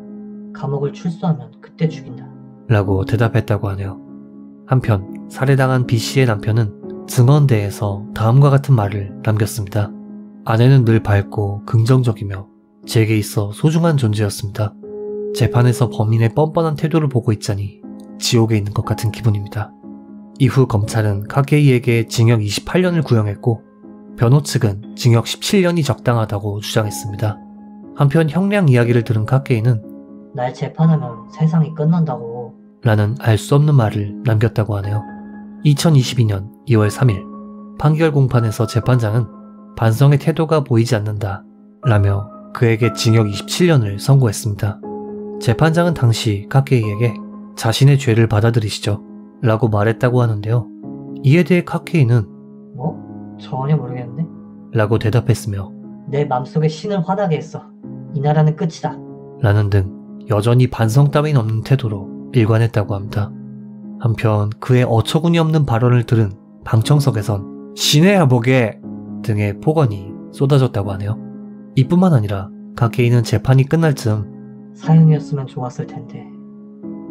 감옥을 출소하면 그때 죽인다. 라고 대답했다고 하네요. 한편 살해당한 B씨의 남편은 증언대에서 다음과 같은 말을 남겼습니다. 아내는 늘 밝고 긍정적이며 제게 있어 소중한 존재였습니다. 재판에서 범인의 뻔뻔한 태도를 보고 있자니 지옥에 있는 것 같은 기분입니다. 이후 검찰은 카케이에게 징역 28년을 구형했고 변호 측은 징역 17년이 적당하다고 주장했습니다. 한편 형량 이야기를 들은 카케이는 날 재판하면 세상이 끝난다고. 라는 알 수 없는 말을 남겼다고 하네요. 2022년 2월 3일 판결 공판에서 재판장은 반성의 태도가 보이지 않는다 라며 그에게 징역 27년을 선고했습니다. 재판장은 당시 카케이에게 자신의 죄를 받아들이시죠 라고 말했다고 하는데요. 이에 대해 카케이는 뭐? 전혀 모르겠는데? 라고 대답했으며 내 맘속에 신을 화나게 했어. 이 나라는 끝이다. 라는 등 여전히 반성 따윈 없는 태도로 일관했다고 합니다. 한편 그의 어처구니 없는 발언을 들은 방청석에선 신의 야복에 등의 폭언이 쏟아졌다고 하네요. 이뿐만 아니라 카케이는 재판이 끝날 즈음 사형이었으면 좋았을 텐데.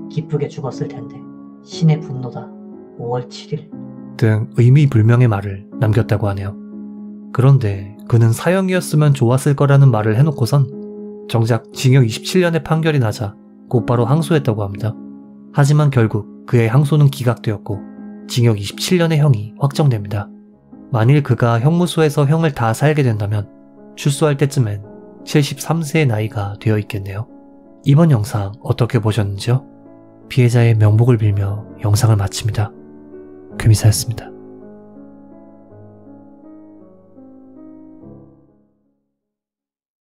기쁘게 죽었을 텐데. 신의 분노다. 5월 7일. 등 의미불명의 말을 남겼다고 하네요. 그런데 그는 사형이었으면 좋았을 거라는 말을 해놓고선 정작 징역 27년의 판결이 나자 곧바로 항소했다고 합니다. 하지만 결국 그의 항소는 기각되었고 징역 27년의 형이 확정됩니다. 만일 그가 형무소에서 형을 다 살게 된다면 출소할 때쯤엔 73세의 나이가 되어 있겠네요. 이번 영상 어떻게 보셨는지요? 피해자의 명복을 빌며 영상을 마칩니다. 금이사였습니다.